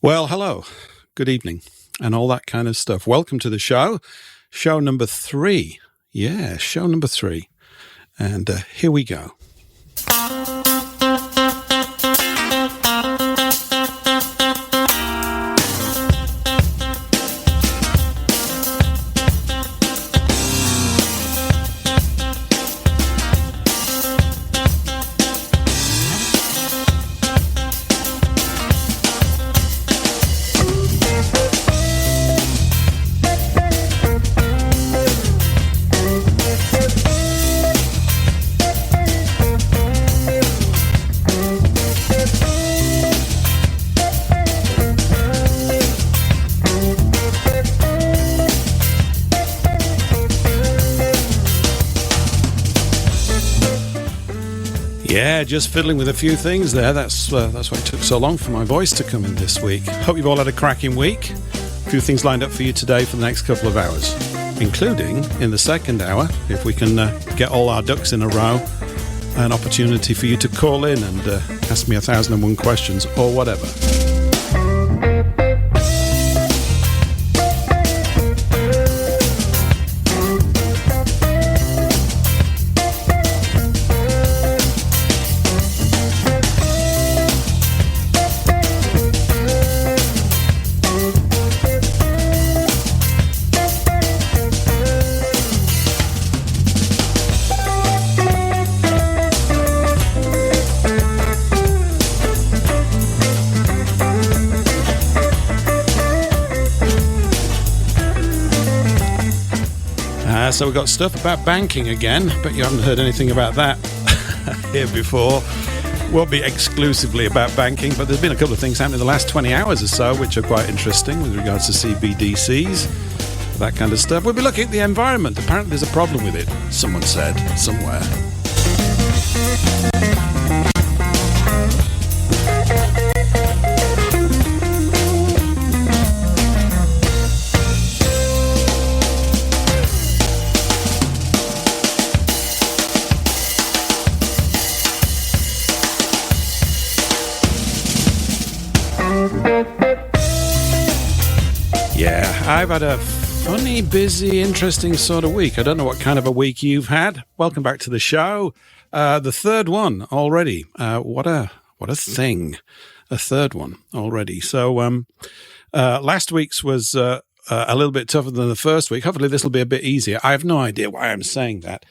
Well, hello, good evening, and all that kind of stuff. Welcome to the show number 3. Yeah, show number 3. And here we go. Yeah, just fiddling with a few things there. That's why it took so long for my voice to come in this week. Hope you've all had a cracking week. A few things lined up for you today for the next couple of hours, including in the second hour, if we can get all our ducks in a row, an opportunity for you to call in and ask me 1,001 questions or whatever. So we've got stuff about banking again, but you haven't heard anything about that here before. Won't be exclusively about banking, but there's been a couple of things happening in the last 20 hours or so, which are quite interesting with regards to CBDCs, that kind of stuff. We'll be looking at the environment. Apparently there's a problem with it, someone said, somewhere. Yeah, I've had a funny, busy, interesting sort of week. I don't know what kind of a week you've had. Welcome back to the show. The third one already. What a thing. A third one already. So last week's was a little bit tougher than the first week. Hopefully this will be a bit easier. I have no idea why I'm saying that.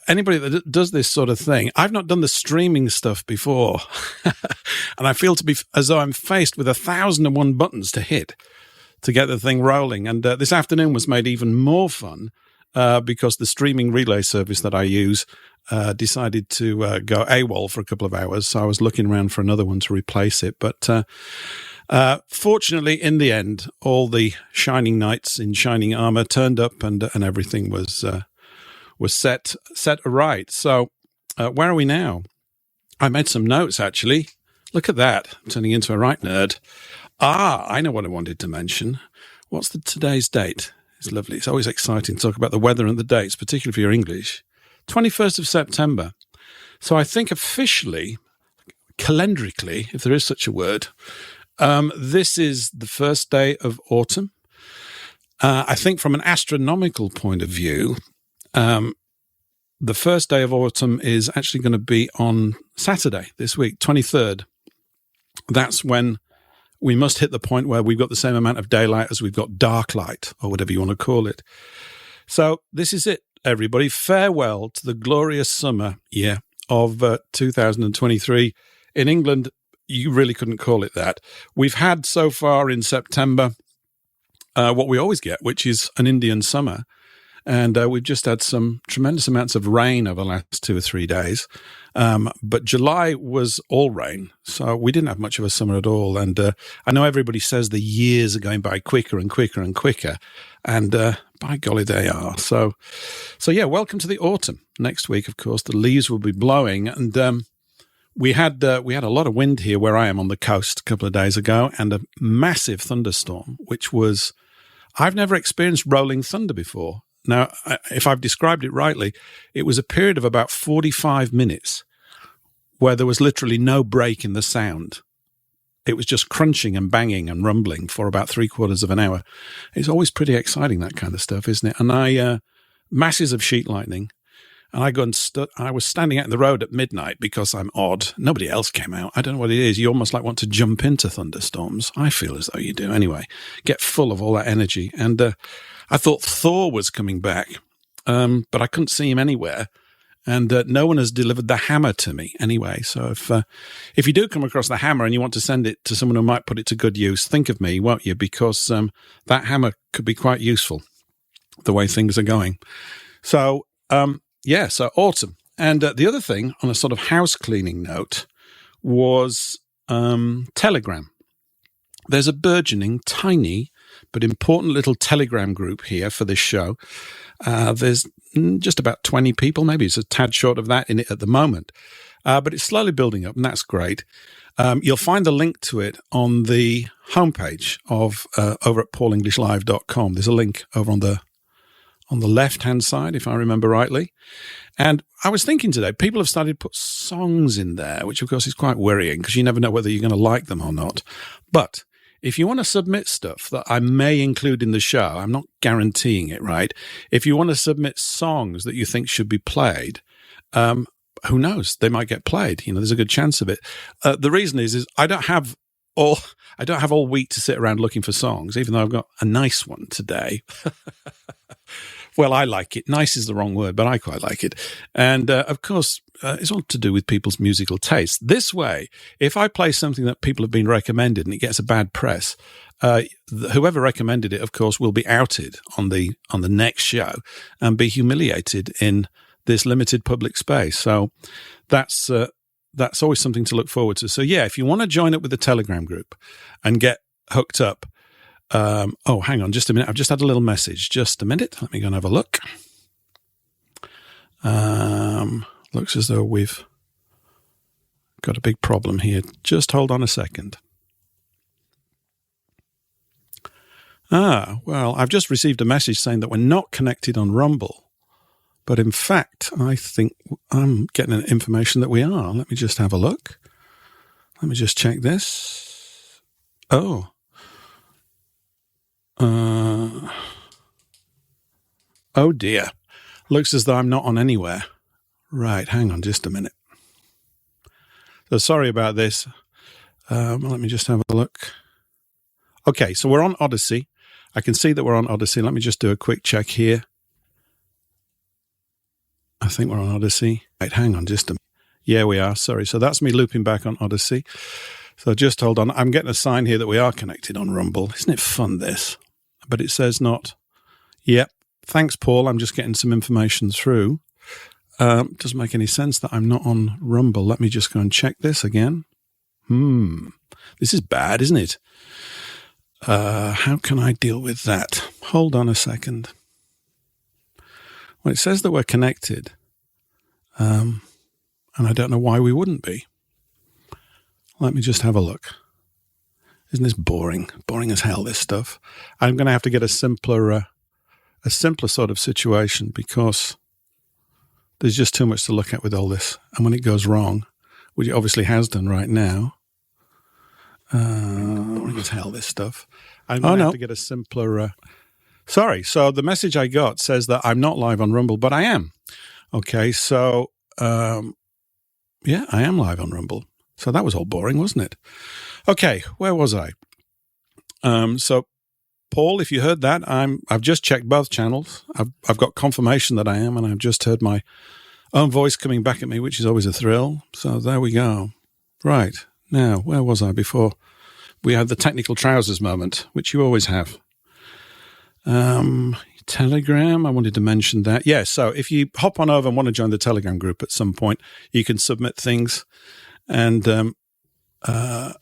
Anybody that does this sort of thing, I've not done the streaming stuff before, and I feel to be as though I'm faced with 1,001 buttons to hit to get the thing rolling. And this afternoon was made even more fun because the streaming relay service that I use decided to go AWOL for a couple of hours, so I was looking around for another one to replace it. But fortunately, in the end, all the shining knights in shining armor turned up, and everything was set right. So where are we now? I made some notes, actually. Look at that. I'm turning into a right nerd. I know what I wanted to mention. What's today's date? It's lovely. It's always exciting to talk about the weather and the dates, particularly if you're English. 21st of September. So I think officially, calendarically, if there is such a word, this is the first day of autumn. I think from an astronomical point of view, the first day of autumn is actually going to be on Saturday this week, 23rd. That's when we must hit the point where we've got the same amount of daylight as we've got dark light, or whatever you want to call it. So this is it, everybody. Farewell to the glorious summer of 2023. In England, you really couldn't call it that. We've had so far in September what we always get, which is an Indian summer. And we've just had some tremendous amounts of rain over the last 2 or 3 days. But July was all rain, so we didn't have much of a summer at all. And I know everybody says the years are going by quicker and quicker and quicker. And by golly, they are. So yeah, welcome to the autumn. Next week, of course, the leaves will be blowing. And we had a lot of wind here where I am on the coast a couple of days ago, and a massive thunderstorm, which was, I've never experienced rolling thunder before. Now, if I've described it rightly, it was a period of about 45 minutes where there was literally no break in the sound. it was just crunching and banging and rumbling for about 3/4 of an hour. It's always pretty exciting, that kind of stuff, isn't it? And masses of sheet lightning. And I was standing out in the road at midnight because I'm odd. Nobody else came out. I don't know what it is. You almost like want to jump into thunderstorms. I feel as though you do. Anyway, get full of all that energy. And I thought Thor was coming back, but I couldn't see him anywhere. And no one has delivered the hammer to me anyway. So if you do come across the hammer and you want to send it to someone who might put it to good use, think of me, won't you? Because that hammer could be quite useful the way things are going. So, so autumn. And the other thing, on a sort of house cleaning note, was Telegram. There's a burgeoning, tiny, but important little Telegram group here for this show. There's just about 20 people, maybe it's a tad short of that in it at the moment. But it's slowly building up, and that's great. You'll find the link to it on the homepage of over at paulenglishlive.com. There's a link over on the left-hand side, if I remember rightly. And I was thinking today, people have started to put songs in there, which of course is quite worrying because you never know whether you're going to like them or not. But if you want to submit stuff that I may include in the show, I'm not guaranteeing it, right? If you want to submit songs that you think should be played, who knows? They might get played. There's a good chance of it. The reason is I don't have all week to sit around looking for songs, even though I've got a nice one today. Well, I like it. Nice is the wrong word, but I quite like it. And of course, it's all to do with people's musical tastes. This way, if I play something that people have been recommended and it gets a bad press, whoever recommended it, of course, will be outed on the next show and be humiliated in this limited public space. So that's always something to look forward to. So yeah, if you want to join up with the Telegram group and get hooked up, hang on just a minute. I've just had a little message. Just a minute. Let me go and have a look. Looks as though we've got a big problem here. Just hold on a second. Well, I've just received a message saying that we're not connected on Rumble. But in fact, I think I'm getting information that we are. Let me just have a look. Let me just check this. Oh dear. Looks as though I'm not on anywhere. Right, hang on just a minute. So sorry about this. Let me just have a look. Okay, so we're on Odyssey. I can see that we're on Odyssey. Let me just do a quick check here. I think we're on Odyssey. Right, hang on just a minute. Yeah, we are. Sorry. So that's me looping back on Odyssey. So just hold on. I'm getting a sign here that we are connected on Rumble. Isn't it fun, this? But it says not. Yep. Thanks, Paul. I'm just getting some information through. Doesn't make any sense that I'm not on Rumble. Let me just go and check this again. This is bad, isn't it? How can I deal with that? Hold on a second. Well, it says that we're connected, and I don't know why we wouldn't be. Let me just have a look. Isn't this boring? Boring as hell, this stuff. I'm going to have to get a simpler sort of situation because there's just too much to look at with all this. And when it goes wrong, which it obviously has done right now, boring as hell, this stuff. I'm going to have to get a simpler... Sorry, so the message I got says that I'm not live on Rumble, but I am. Okay, so, I am live on Rumble. So that was all boring, wasn't it? Okay, where was I? So, Paul, if you heard that, I've just checked both channels. I've got confirmation that I am, and I've just heard my own voice coming back at me, which is always a thrill. So there we go. Right, now, where was I before we had the technical trousers moment, which you always have? Telegram, I wanted to mention that. Yeah, so if you hop on over and want to join the Telegram group at some point, you can submit things and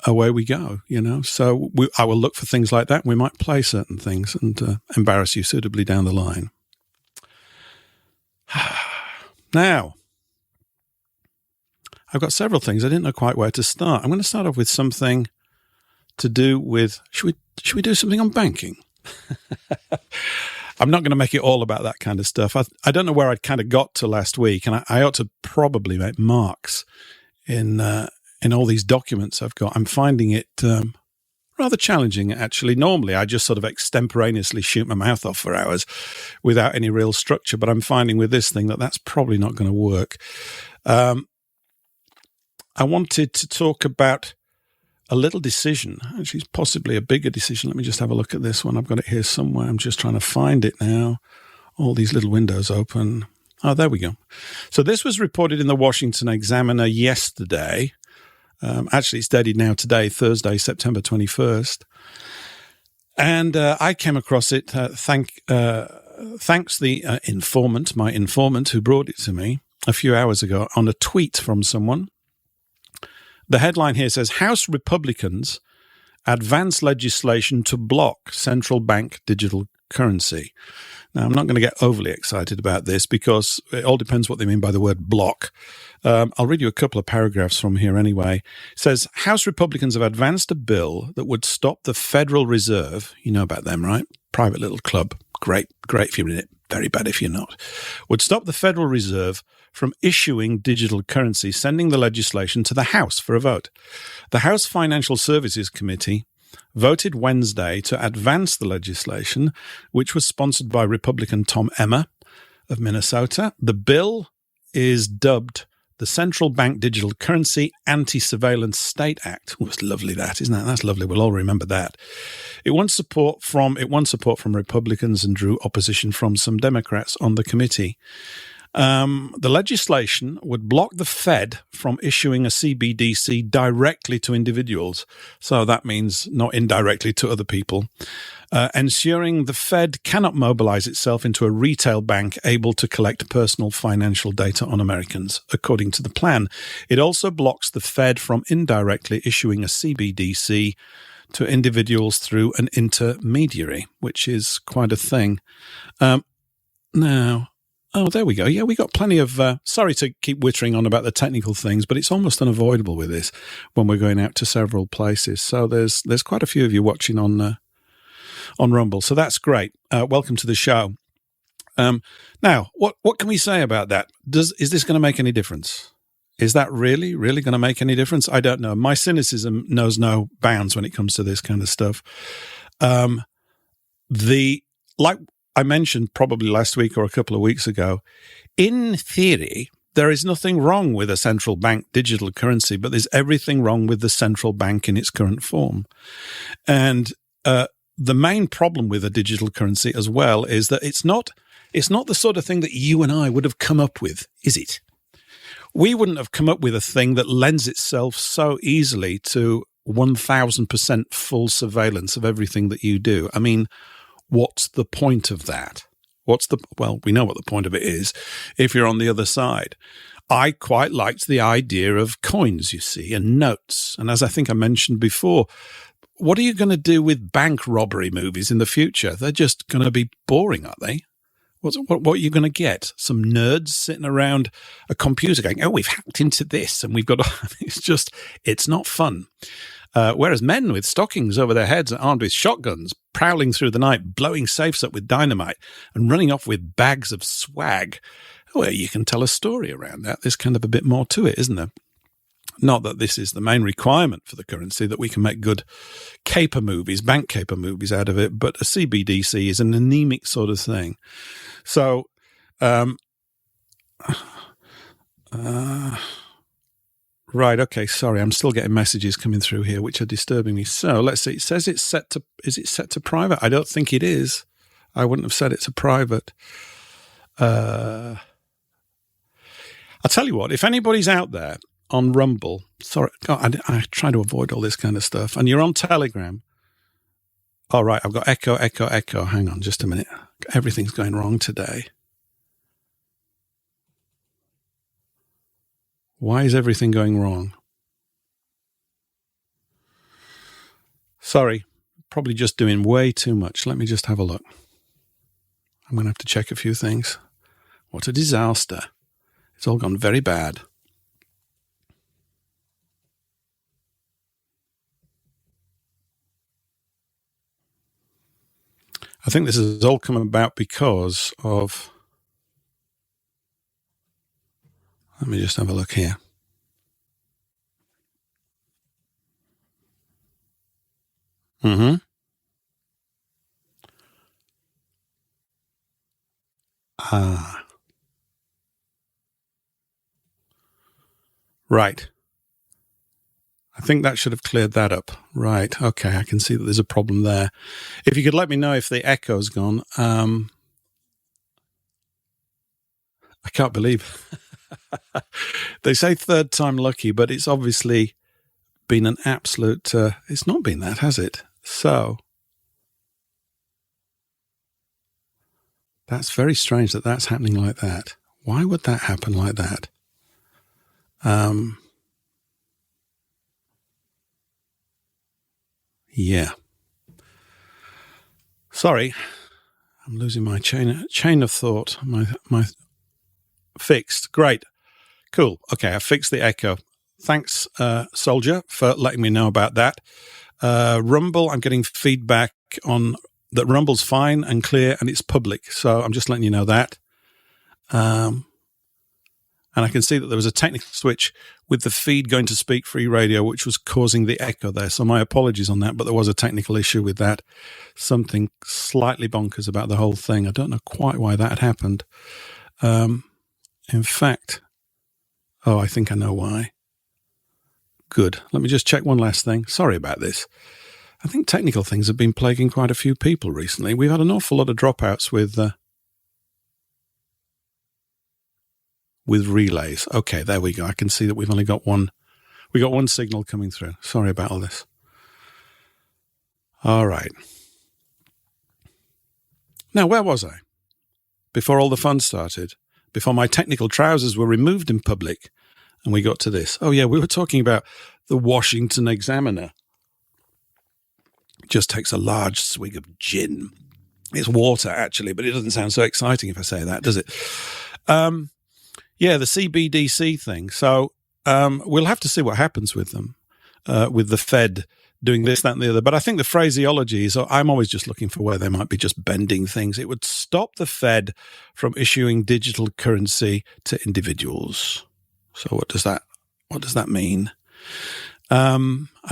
away we go, So I will look for things like that. And we might play certain things and embarrass you suitably down the line. Now, I've got several things. I didn't know quite where to start. I'm going to start off with something to do with, should we do something on banking? I'm not going to make it all about that kind of stuff. I don't know where I'd kind of got to last week, and I ought to probably make marks in in all these documents I've got, I'm finding it rather challenging, actually. Normally, I just sort of extemporaneously shoot my mouth off for hours without any real structure, but I'm finding with this thing that that's probably not going to work. I wanted to talk about a little decision, actually possibly a bigger decision. Let me just have a look at this one. I've got it here somewhere. I'm just trying to find it now. All these little windows open. Oh, there we go. So this was reported in the Washington Examiner yesterday. Actually, it's dated now today, Thursday, September 21st. And I came across it thanks the informant, my informant who brought it to me a few hours ago on a tweet from someone. The headline here says, House Republicans advance legislation to block central bank digital currency. Now, I'm not going to get overly excited about this because it all depends what they mean by the word block. I'll read you a couple of paragraphs from here anyway. It says, House Republicans have advanced a bill that would stop the Federal Reserve, you know about them, right? Private little club. Great if you're in it. Very bad if you're not. Would stop the Federal Reserve from issuing digital currency, sending the legislation to the House for a vote. The House Financial Services Committee voted Wednesday to advance the legislation, which was sponsored by Republican Tom Emmer of Minnesota. The bill is dubbed the Central Bank Digital Currency Anti-Surveillance State Act. Oh, it's lovely, that, isn't it? That's lovely. We'll all remember that. It won support from Republicans and drew opposition from some Democrats on the committee. The legislation would block the Fed from issuing a CBDC directly to individuals. So that means not indirectly to other people, ensuring the Fed cannot mobilize itself into a retail bank able to collect personal financial data on Americans, according to the plan. It also blocks the Fed from indirectly issuing a CBDC to individuals through an intermediary, which is quite a thing. Now... Oh, there we go. Yeah, we got plenty of... sorry to keep wittering on about the technical things, but it's almost unavoidable with this when we're going out to several places. So there's quite a few of you watching on Rumble, so that's great. Welcome to the show. Now, what can we say about that? Is this going to make any difference? Is that really going to make any difference? I don't know. My cynicism knows no bounds when it comes to this kind of stuff. Like I mentioned probably last week or a couple of weeks ago, in theory, there is nothing wrong with a central bank digital currency, but there's everything wrong with the central bank in its current form. And the main problem with a digital currency as well is that it's not the sort of thing that you and I would have come up with, is it? We wouldn't have come up with a thing that lends itself so easily to 1,000% full surveillance of everything that you do. I mean, what's the point of that? Well, we know what the point of it is if you're on the other side. I quite liked the idea of coins, you see, and notes. And as I think I mentioned before, what are you going to do with bank robbery movies in the future? They're just going to be boring, aren't they? What are you going to get? Some nerds sitting around a computer going, oh, we've hacked into this and we've got it's not fun. Whereas men with stockings over their heads and armed with shotguns, prowling through the night, blowing safes up with dynamite and running off with bags of swag, well, you can tell a story around that. There's kind of a bit more to it, isn't there? Not that this is the main requirement for the currency, that we can make good caper movies, bank caper movies out of it, but a CBDC is an anemic sort of thing. So, right, okay, sorry, I'm still getting messages coming through here which are disturbing me. So let's see, it says is it set to private? I don't think it is. I wouldn't have set it to private. I'll tell you what, if anybody's out there on Rumble, sorry, God, I try to avoid all this kind of stuff, and you're on Telegram. All right, I've got echo. Hang on just a minute. Everything's going wrong today. Why is everything going wrong? Sorry, probably just doing way too much. Let me just have a look. I'm going to have to check a few things. What a disaster. It's all gone very bad. I think this has all come about because of... Let me just have a look here. Mm-hmm. Ah. Right. I think that should have cleared that up. Right. Okay. I can see that there's a problem there. If you could let me know if the echo's gone. I can't believe they say third time lucky, but it's obviously been an absolute, it's not been that, has it? So that's very strange that that's happening like that. Why would that happen like that? Yeah. Sorry, I'm losing my chain of thought. My fixed. Great. Cool. Okay, I fixed the echo. Thanks, Soldier, for letting me know about that. Rumble, I'm getting feedback on that Rumble's fine and clear and it's public. So I'm just letting you know that. And I can see that there was a technical switch with the feed going to Speak Free Radio, which was causing the echo there. So my apologies on that, but there was a technical issue with that. Something slightly bonkers about the whole thing. I don't know quite why that had happened. In fact, I think I know why. Good. Let me just check one last thing. Sorry about this. I think technical things have been plaguing quite a few people recently. We've had an awful lot of dropouts with relays. Okay, there we go. I can see that we've only got one. We got one signal coming through. Sorry about all this. All right. Now, where was I? Before all the fun started, before my technical trousers were removed in public, and we got to this. Oh, yeah, we were talking about the Washington Examiner. Just takes a large swig of gin. It's water, actually, but it doesn't sound so exciting if I say that, does it? Yeah, the CBDC thing. So we'll have to see what happens with them, with the Fed doing this, that, and the other. But I think the phraseology is, I'm always just looking for where they might be just bending things. It would stop the Fed from issuing digital currency to individuals. So what does that mean? I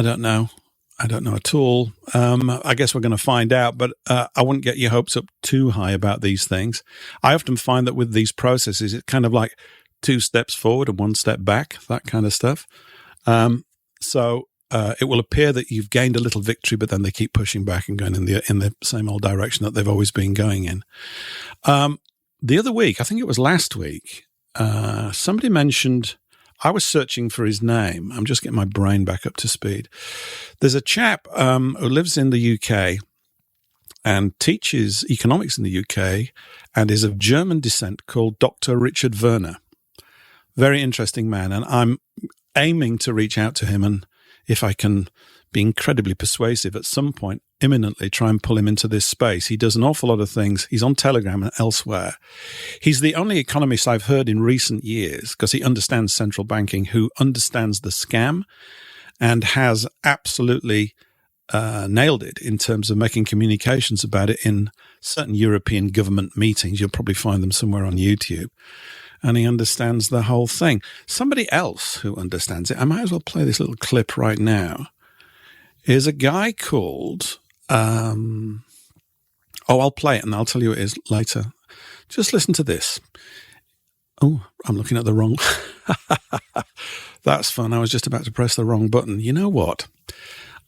don't know. I don't know at all. I guess we're going to find out, but I wouldn't get your hopes up too high about these things. I often find that with these processes, it's kind of like 2 steps forward and 1 step back, that kind of stuff. So it will appear that you've gained a little victory, but then they keep pushing back and going in the same old direction that they've always been going in. The other week, I think it was last week, somebody mentioned, I was searching for his name. I'm just getting my brain back up to speed. There's a chap who lives in the UK and teaches economics in the UK and is of German descent called Dr. Richard Werner. Very interesting man. And I'm aiming to reach out to him and if I can be incredibly persuasive at some point, imminently try and pull him into this space. He does an awful lot of things. He's on Telegram and elsewhere. He's the only economist I've heard in recent years, because he understands central banking, who understands the scam and has absolutely nailed it in terms of making communications about it in certain European government meetings. You'll probably find them somewhere on YouTube. And he understands the whole thing. Somebody else who understands it, I might as well play this little clip right now, is a guy called, I'll play it and I'll tell you what it is later. Just listen to this. Oh, I'm looking at the wrong. That's fun. I was just about to press the wrong button. You know what?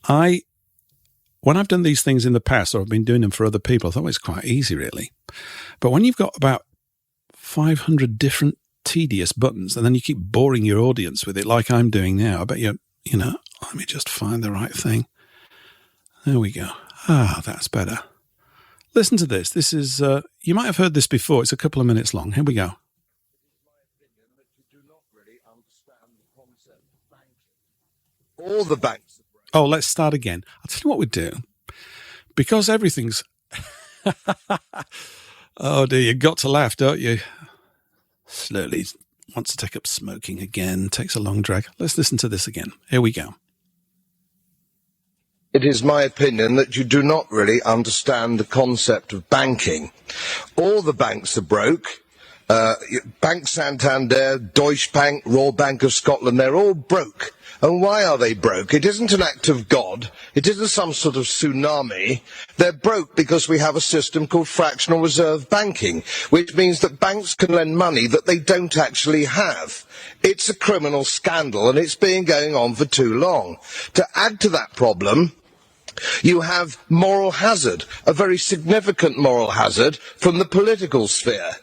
When I've done these things in the past, or I've been doing them for other people, I thought it's quite easy, really. But when you've got about 500 different tedious buttons, and then you keep boring your audience with it like I'm doing now, I bet let me just find the right thing. There we go. That's better. Listen to this. This is, you might have heard this before. It's a couple of minutes long. Here we go. All the banks. Oh, let's start again. I'll tell you what we do. Because everything's... Oh, dear, you've got to laugh, don't you? Slowly wants to take up smoking again. Takes a long drag. Let's listen to this again. Here we go. It is my opinion that you do not really understand the concept of banking. All the banks are broke. Bank Santander, Deutsche Bank, Royal Bank of Scotland, they're all broke. And why are they broke? It isn't an act of God. It isn't some sort of tsunami. They're broke because we have a system called fractional reserve banking, which means that banks can lend money that they don't actually have. It's a criminal scandal, and it's been going on for too long. To add to that problem, you have moral hazard, a very significant moral hazard from the political sphere.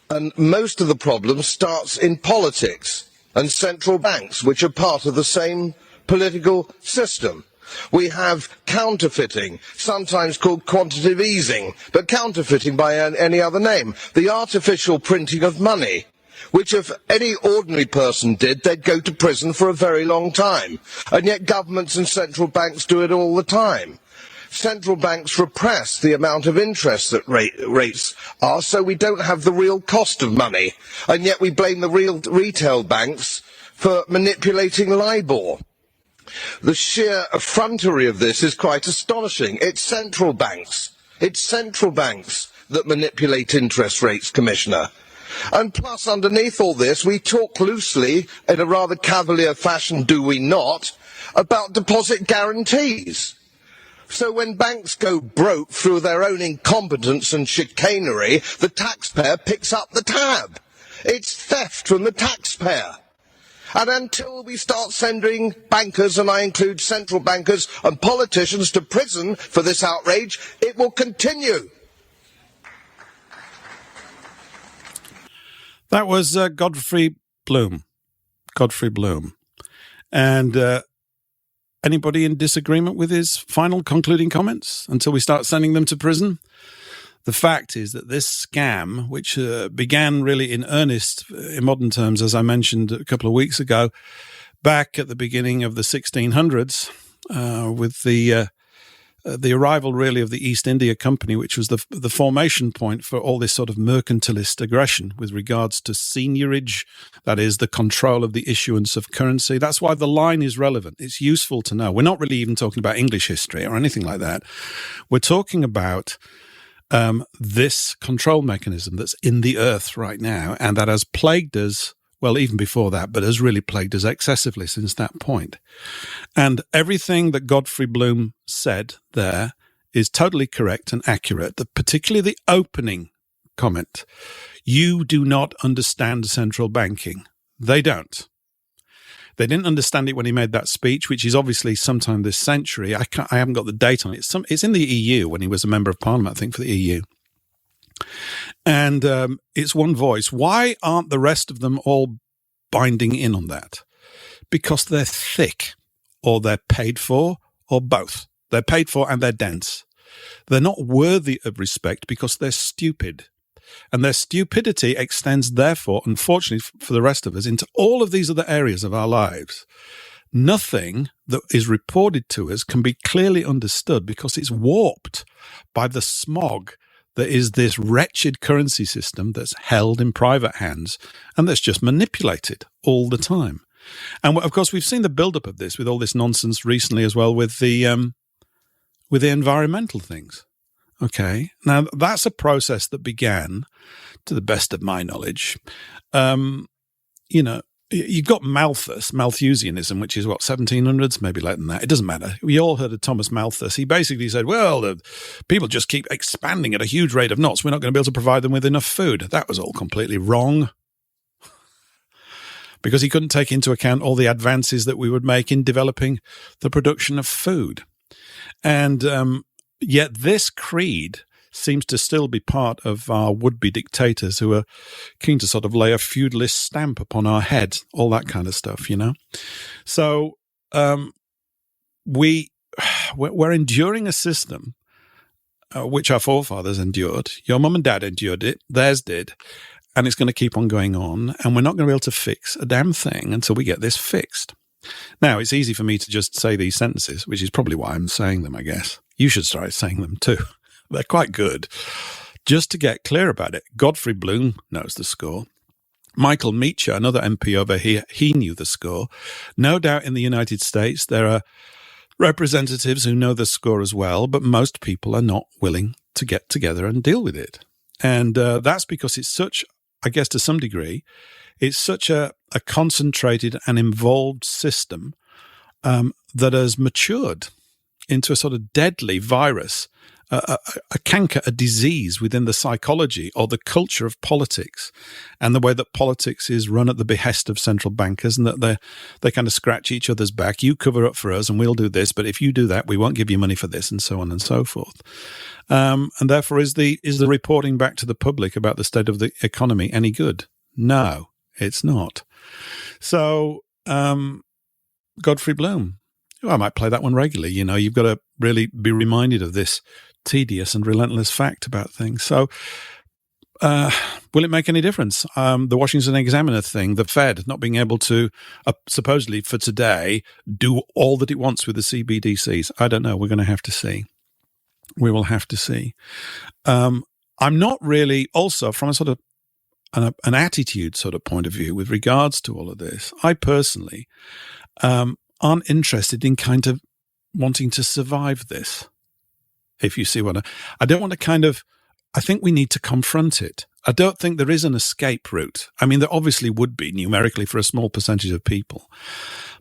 And most of the problem starts in politics and central banks, which are part of the same political system. We have counterfeiting, sometimes called quantitative easing, but counterfeiting by any other name. The artificial printing of money, which if any ordinary person did, they'd go to prison for a very long time. And yet governments and central banks do it all the time. Central banks repress the amount of interest that rates are, so we don't have the real cost of money. And yet we blame the real retail banks for manipulating LIBOR. The sheer effrontery of this is quite astonishing. It's central banks that manipulate interest rates, Commissioner. And plus, underneath all this, we talk loosely, in a rather cavalier fashion, do we not, about deposit guarantees. So when banks go broke through their own incompetence and chicanery, the taxpayer picks up the tab. It's theft from the taxpayer. And until we start sending bankers, and I include central bankers and politicians, to prison for this outrage, it will continue. That was Godfrey Bloom. And anybody in disagreement with his final concluding comments until we start sending them to prison? The fact is that this scam, which began really in earnest in modern terms, as I mentioned a couple of weeks ago, back at the beginning of the 1600s, with the arrival really of the East India Company, which was the formation point for all this sort of mercantilist aggression with regards to seigniorage, that is the control of the issuance of currency. That's why the line is relevant. It's useful to know. We're not really even talking about English history or anything like that. We're talking about this control mechanism that's in the earth right now, and that has plagued us, well, even before that, but has really plagued us excessively since that point. And everything that Godfrey Bloom said there is totally correct and accurate, particularly the opening comment. You do not understand central banking. They don't. They didn't understand it when he made that speech, which is obviously sometime this century. I haven't got the date on it. It's in the EU when he was a member of parliament, I think, for the EU. And it's one voice. Why aren't the rest of them all binding in on that? Because they're thick, or they're paid for, or both. They're paid for and they're dense. They're not worthy of respect because they're stupid. And their stupidity extends, therefore, unfortunately for the rest of us, into all of these other areas of our lives. Nothing that is reported to us can be clearly understood because it's warped by the smog that is this wretched currency system that's held in private hands and that's just manipulated all the time. And of course, we've seen the build-up of this with all this nonsense recently as well with the environmental things. Okay, now that's a process that began, to the best of my knowledge, you've got Malthusianism, which is what, 1700s, maybe later than that. It doesn't matter. We all heard of Thomas Malthus. He basically said, well, the people just keep expanding at a huge rate of knots. We're not going to be able to provide them with enough food. That was all completely wrong, because he couldn't take into account all the advances that we would make in developing the production of food. And yet this creed seems to still be part of our would-be dictators who are keen to sort of lay a feudalist stamp upon our head, all that kind of stuff, you know. So we're enduring a system which our forefathers endured. Your mum and dad endured it, theirs did, and it's going to keep on going on, and we're not going to be able to fix a damn thing until we get this fixed. Now, it's easy for me to just say these sentences, which is probably why I'm saying them, I guess. You should start saying them too. They're quite good. Just to get clear about it, Godfrey Bloom knows the score. Michael Meacher, another MP over here, he knew the score. No doubt in the United States there are representatives who know the score as well, but most people are not willing to get together and deal with it. And that's because it's such, I guess to some degree, it's such a concentrated and involved system that has matured into a sort of deadly virus, a canker, a disease within the psychology or the culture of politics, and the way that politics is run at the behest of central bankers, and that they kind of scratch each other's back. You cover up for us and we'll do this, but if you do that, we won't give you money for this, and so on and so forth. And therefore, is the reporting back to the public about the state of the economy any good? No, it's not. So, Godfrey Bloom, I might play that one regularly. You've got to really be reminded of this tedious and relentless fact about things. So, will it make any difference? The Washington Examiner thing, the Fed not being able to, supposedly for today, do all that it wants with the CBDCs. I don't know. We're going to have to see. We will have to see. I'm not really, also from a sort of an attitude sort of point of view with regards to all of this, I personally aren't interested in kind of wanting to survive this. If you see what I don't want to kind of, I think we need to confront it. I don't think there is an escape route. I mean, there obviously would be numerically for a small percentage of people,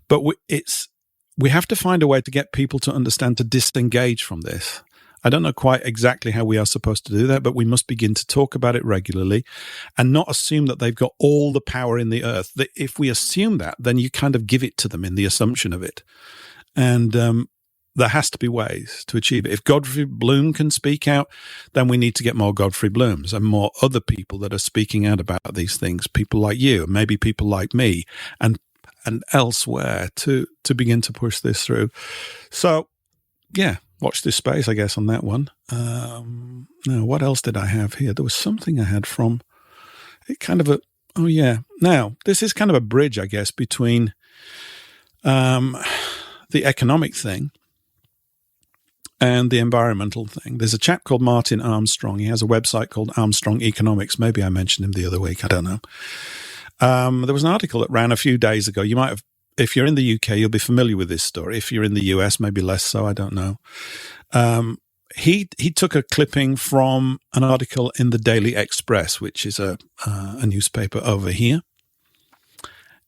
but we have to find a way to get people to understand, to disengage from this. I don't know quite exactly how we are supposed to do that, but we must begin to talk about it regularly and not assume that they've got all the power in the earth. If we assume that, then you kind of give it to them in the assumption of it. And there has to be ways to achieve it. If Godfrey Bloom can speak out, then we need to get more Godfrey Blooms and more other people that are speaking out about these things, people like you, and maybe people like me, and elsewhere to begin to push this through. So, yeah, watch this space, I guess, on that one. Now, what else did I have here? There was something I had from it, kind of oh, yeah. Now, this is kind of a bridge, I guess, between the economic thing and the environmental thing. There's a chap called Martin Armstrong. He has a website called Armstrong Economics. Maybe I mentioned him the other week. I don't know. There was an article that ran a few days ago. You might have, if you're in the UK, you'll be familiar with this story. If you're in the US, maybe less so. I don't know. He took a clipping from an article in the Daily Express, which is a newspaper over here.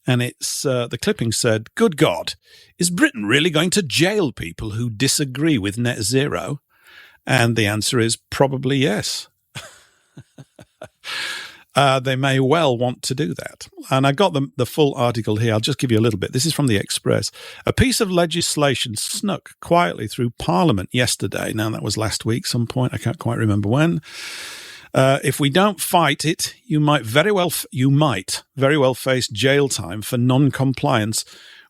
And it's the clipping said, "Good God, is Britain really going to jail people who disagree with net zero?" And the answer is probably yes. They may well want to do that. And I got the full article here. I'll just give you a little bit. This is from the Express. A piece of legislation snuck quietly through Parliament yesterday. Now, that was last week, some point. I can't quite remember when. If we don't fight it, you might very well face jail time for non-compliance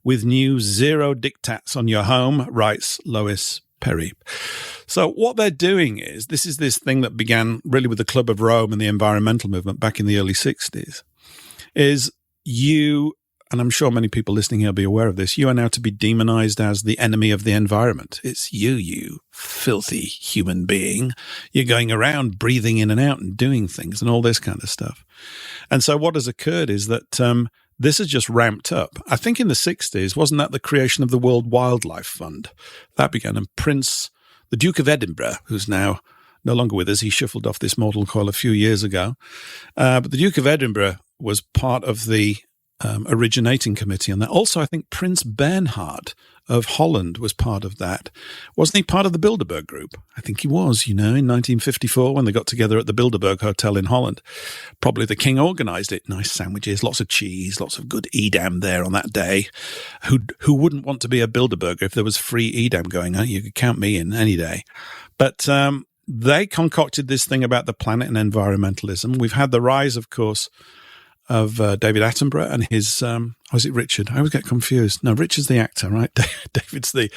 with new zero diktats on your home, writes Lois Perry. So what they're doing is, this is this thing that began really with the Club of Rome and the environmental movement back in the early 60s, is you, and I'm sure many people listening here will be aware of this, you are now to be demonized as the enemy of the environment. It's you filthy human being. You're going around breathing in and out and doing things and all this kind of stuff. And so what has occurred is that this has just ramped up. I think in the 60s, wasn't that the creation of the World Wildlife Fund? That began, and the Duke of Edinburgh, who's now no longer with us, he shuffled off this mortal coil a few years ago. But the Duke of Edinburgh was part of the originating committee on that. Also, I think Prince Bernhard of Holland was part of that. Wasn't he part of the Bilderberg group? I think he was, in 1954 when they got together at the Bilderberg Hotel in Holland. Probably the king organised it. Nice sandwiches, lots of cheese, lots of good Edam there on that day. Who wouldn't want to be a Bilderberger if there was free Edam going on? You could count me in any day. But they concocted this thing about the planet and environmentalism. We've had the rise, of course, of David Attenborough and his, was it Richard? I always get confused. No, Richard's the actor, right? David's the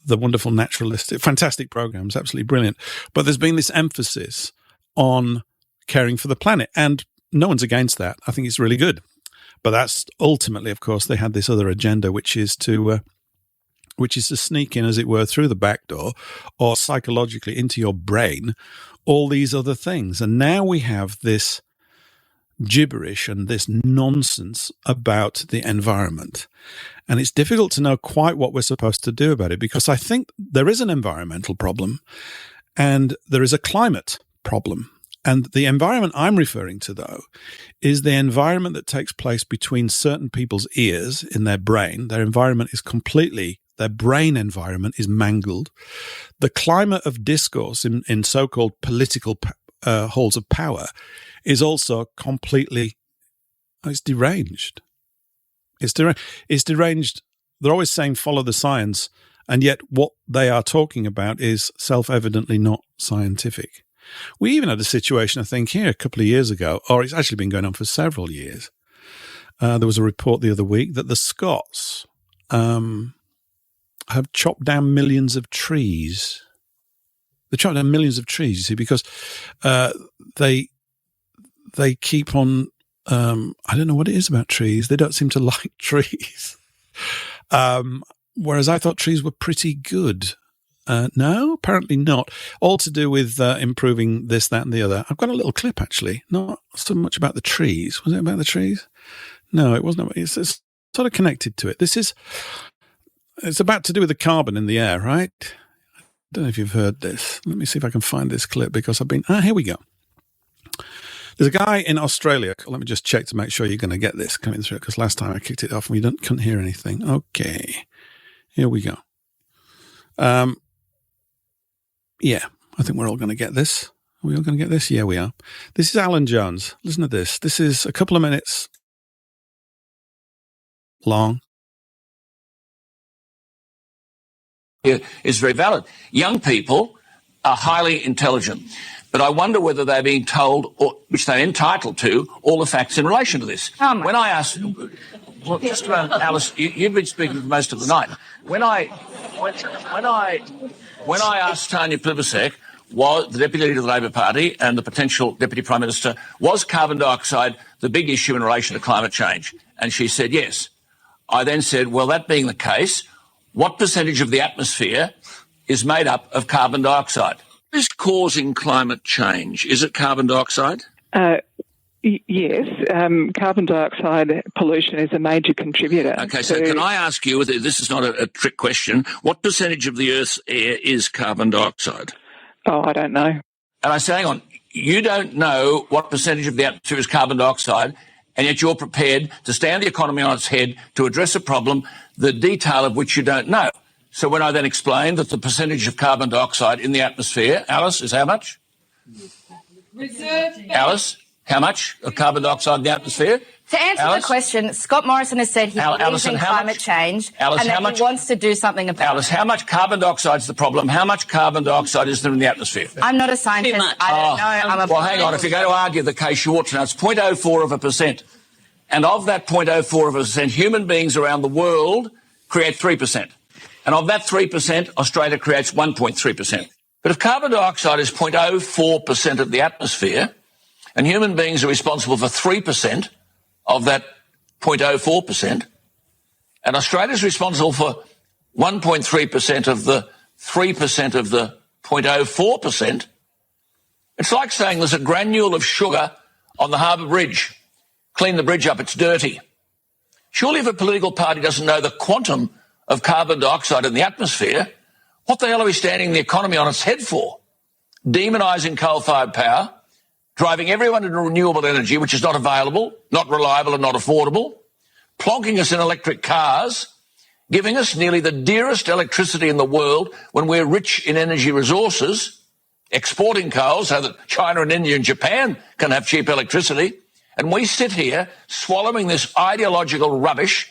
wonderful naturalist. Fantastic programs, absolutely brilliant. But there's been this emphasis on caring for the planet, and no one's against that. I think it's really good. But that's ultimately, of course, they had this other agenda, which is to sneak in, as it were, through the back door or psychologically into your brain, all these other things. And now we have this gibberish and this nonsense about the environment. And it's difficult to know quite what we're supposed to do about it, because I think there is an environmental problem and there is a climate problem. And the environment I'm referring to, though, is the environment that takes place between certain people's ears in their brain. Their environment is their brain environment is mangled. The climate of discourse in so-called political halls of power is also completely, it's deranged. It's deranged. They're always saying follow the science, and yet what they are talking about is self-evidently not scientific. We even had a situation, I think, here a couple of years ago, or it's actually been going on for several years. There was a report the other week that the Scots have chopped down millions of trees. They chopped down millions of trees, you see, because they keep on, I don't know what it is about trees. They don't seem to like trees. Whereas I thought trees were pretty good. No, apparently not. All to do with improving this, that, and the other. I've got a little clip, actually. Not so much about the trees. Was it about the trees? No, it wasn't. It's sort of connected to it. It's about to do with the carbon in the air, right? I don't know if you've heard this. Let me see if I can find this clip because here we go. There's a guy in Australia. Let me just check to make sure you're going to get this coming through because last time I kicked it off and we couldn't hear anything. Okay. Here we go. Yeah, I think we're all going to get this. Are we all going to get this? Yeah, we are. This is Alan Jones. Listen to this. This is a couple of minutes long. Is very valid. Young people are highly intelligent, but I wonder whether they're being told, which they're entitled to, all the facts in relation to this. When I asked, well, just around, Alice, you've been speaking for most of the night. When I asked Tanya Plibersek, was the Deputy Leader of the Labor Party and the potential Deputy Prime Minister, was carbon dioxide the big issue in relation to climate change? And she said yes. I then said, well, that being the case, what percentage of the atmosphere is made up of carbon dioxide? What is causing climate change? Is it carbon dioxide? Yes, carbon dioxide pollution is a major contributor. Okay, so can I ask you, this is not a trick question, what percentage of the Earth's air is carbon dioxide? Oh, I don't know. And I say, hang on, you don't know what percentage of the atmosphere is carbon dioxide, and yet you're prepared to stand the economy on its head to address a problem, the detail of which you don't know. So when I then explained that the percentage of carbon dioxide in the atmosphere, Alice, is how much? Alice? How much of carbon dioxide in the atmosphere? To answer the question, Scott Morrison has said he believes in climate change and that he wants to do something about it. Alice, how much carbon dioxide is the problem? How much carbon dioxide is there in the atmosphere? I'm not a scientist. I don't know. Well, hang on. If you're going to argue the case, you ought to know. It's 0.04%. And of that 0.04%, human beings around the world create 3%. And of that 3%, Australia creates 1.3%. But if carbon dioxide is 0.04% of the atmosphere, and human beings are responsible for 3% of that 0.04%, and Australia is responsible for 1.3% of the 3% of the 0.04%, it's like saying there's a granule of sugar on the Harbour Bridge. Clean the bridge up, it's dirty. Surely if a political party doesn't know the quantum of carbon dioxide in the atmosphere, what the hell are we standing the economy on its head for? Demonising coal-fired power, driving everyone into renewable energy, which is not available, not reliable and not affordable, plonking us in electric cars, giving us nearly the dearest electricity in the world when we're rich in energy resources, exporting coal so that China and India and Japan can have cheap electricity, and we sit here swallowing this ideological rubbish,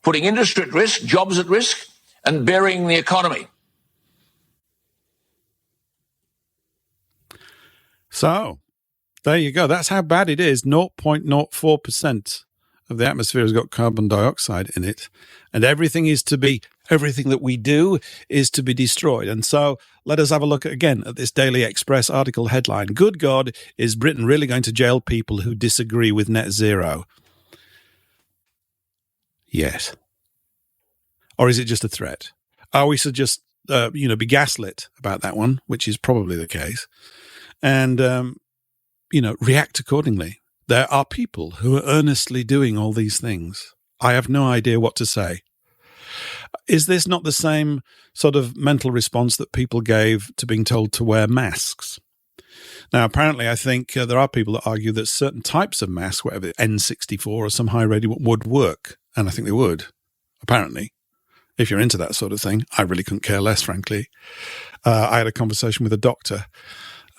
putting industry at risk, jobs at risk, and burying the economy. So, there you go. That's how bad it is. 0.04% of the atmosphere has got carbon dioxide in it. And everything that we do is to be destroyed. And so let us have a look again at this Daily Express article headline. Good God, is Britain really going to jail people who disagree with net zero? Yes. Or is it just a threat? Are we to just, be gaslit about that one, which is probably the case, and, react accordingly? There are people who are earnestly doing all these things. I have no idea what to say. Is this not the same sort of mental response that people gave to being told to wear masks? Now, apparently, I think there are people that argue that certain types of masks, whatever, N64 or some high radium, would work. And I think they would, apparently. If you're into that sort of thing, I really couldn't care less, frankly. I had a conversation with a doctor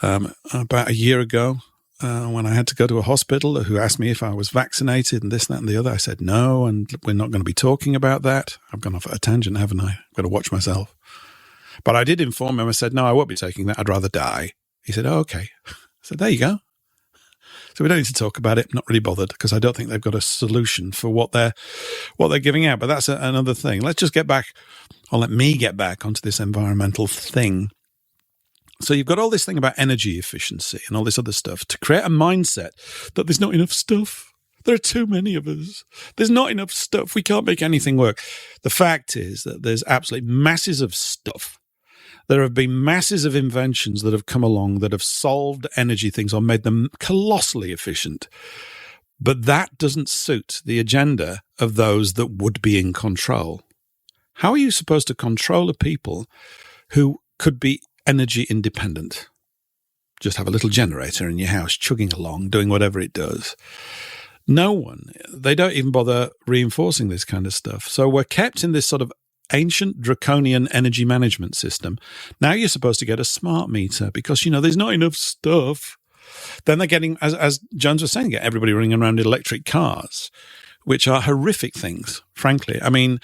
about a year ago when I had to go to a hospital who asked me if I was vaccinated and this, that, and the other. I said no, and we're not going to be talking about that. I've gone off at a tangent, haven't I? I've got to watch myself. But I did inform him. I said, no, I won't be taking that. I'd rather die. He said, oh, okay. I said, there you go. So we don't need to talk about it. I'm not really bothered because I don't think they've got a solution for what they're giving out. But that's another thing. Let's just get back, or let me get back onto this environmental thing. So you've got all this thing about energy efficiency and all this other stuff to create a mindset that there's not enough stuff. There are too many of us. There's not enough stuff. We can't make anything work. The fact is that there's absolutely masses of stuff. There have been masses of inventions that have come along that have solved energy things or made them colossally efficient. But that doesn't suit the agenda of those that would be in control. How are you supposed to control a people who could be energy independent? Just have a little generator in your house chugging along, doing whatever it does. No one. They don't even bother reinforcing this kind of stuff. So we're kept in this sort of ancient draconian energy management system. Now you're supposed to get a smart meter because, there's not enough stuff. Then they're getting, as Jones was saying, get everybody running around in electric cars, which are horrific things, frankly. I mean,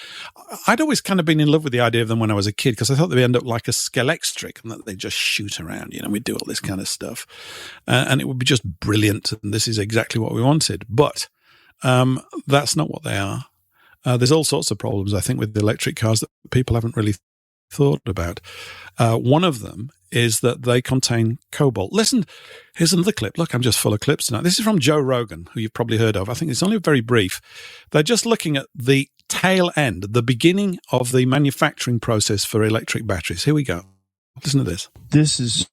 I'd always kind of been in love with the idea of them when I was a kid because I thought they'd end up like a Skeletric and that they'd just shoot around, we'd do all this kind of stuff. And it would be just brilliant. And this is exactly what we wanted. But that's not what they are. There's all sorts of problems, I think, with the electric cars that people haven't really thought about. One of them is that they contain cobalt. Listen, here's another clip. Look, I'm just full of clips tonight. This is from Joe Rogan, who you've probably heard of. I think it's only very brief. They're just looking at the tail end, the beginning of the manufacturing process for electric batteries. Here we go. Listen to this. This is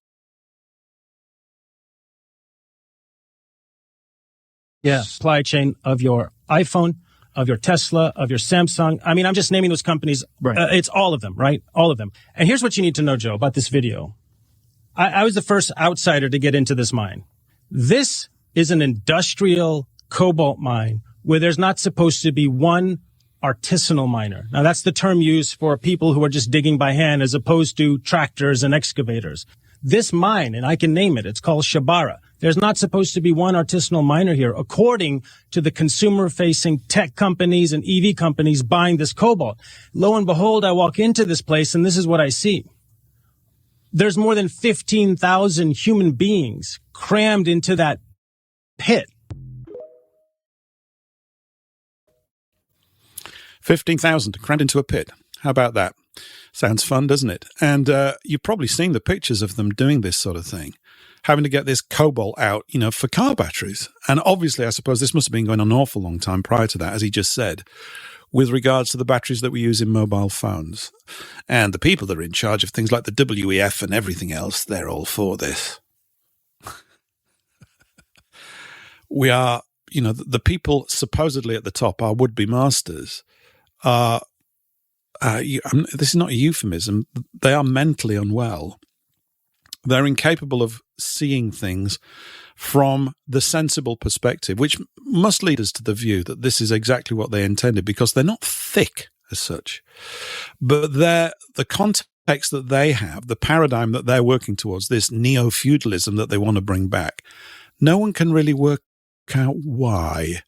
supply chain of your iPhone, of your Tesla, of your Samsung. I mean, I'm just naming those companies. Right. It's all of them, right? All of them. And here's what you need to know, Joe, about this video. I was the first outsider to get into this mine. This is an industrial cobalt mine where there's not supposed to be one artisanal miner. Now, that's the term used for people who are just digging by hand as opposed to tractors and excavators. This mine, and I can name it, it's called Shabara. There's not supposed to be one artisanal miner here, according to the consumer-facing tech companies and EV companies buying this cobalt. Lo and behold, I walk into this place, and this is what I see. There's more than 15,000 human beings crammed into that pit. 15,000 crammed into a pit. How about that? Sounds fun, doesn't it? And you've probably seen the pictures of them doing this sort of thing, having to get this cobalt out, for car batteries. And obviously, I suppose this must have been going on an awful long time prior to that, as he just said, with regards to the batteries that we use in mobile phones. And the people that are in charge of things like the WEF and everything else, they're all for this. We are, the people supposedly at the top, our would-be masters, are this is not a euphemism. They are mentally unwell. They're incapable of seeing things from the sensible perspective, which must lead us to the view that this is exactly what they intended, because they're not thick as such. But the context that they have, the paradigm that they're working towards, this neo-feudalism that they want to bring back, no one can really work out why.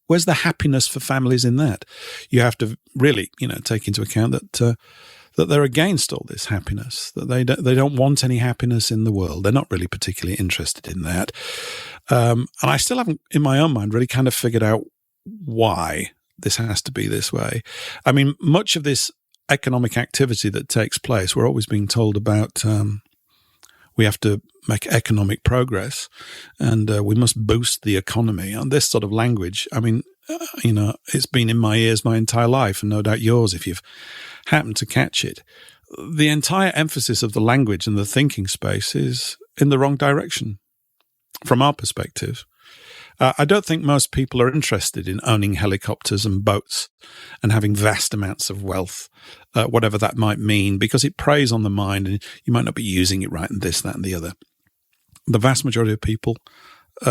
Where's the happiness for families in that? You have to really, take into account that they're against all this happiness, that they don't want any happiness in the world. They're not really particularly interested in that. And I still haven't, in my own mind, really kind of figured out why this has to be this way. I mean, much of this economic activity that takes place, we're always being told about we have to make economic progress and we must boost the economy. And this sort of language, I mean, it's been in my ears my entire life, and no doubt yours if you've happened to catch it. The entire emphasis of the language and the thinking space is in the wrong direction from our perspective. I don't think most people are interested in owning helicopters and boats and having vast amounts of wealth, whatever that might mean, because it preys on the mind and you might not be using it right and this, that, and the other. The vast majority of people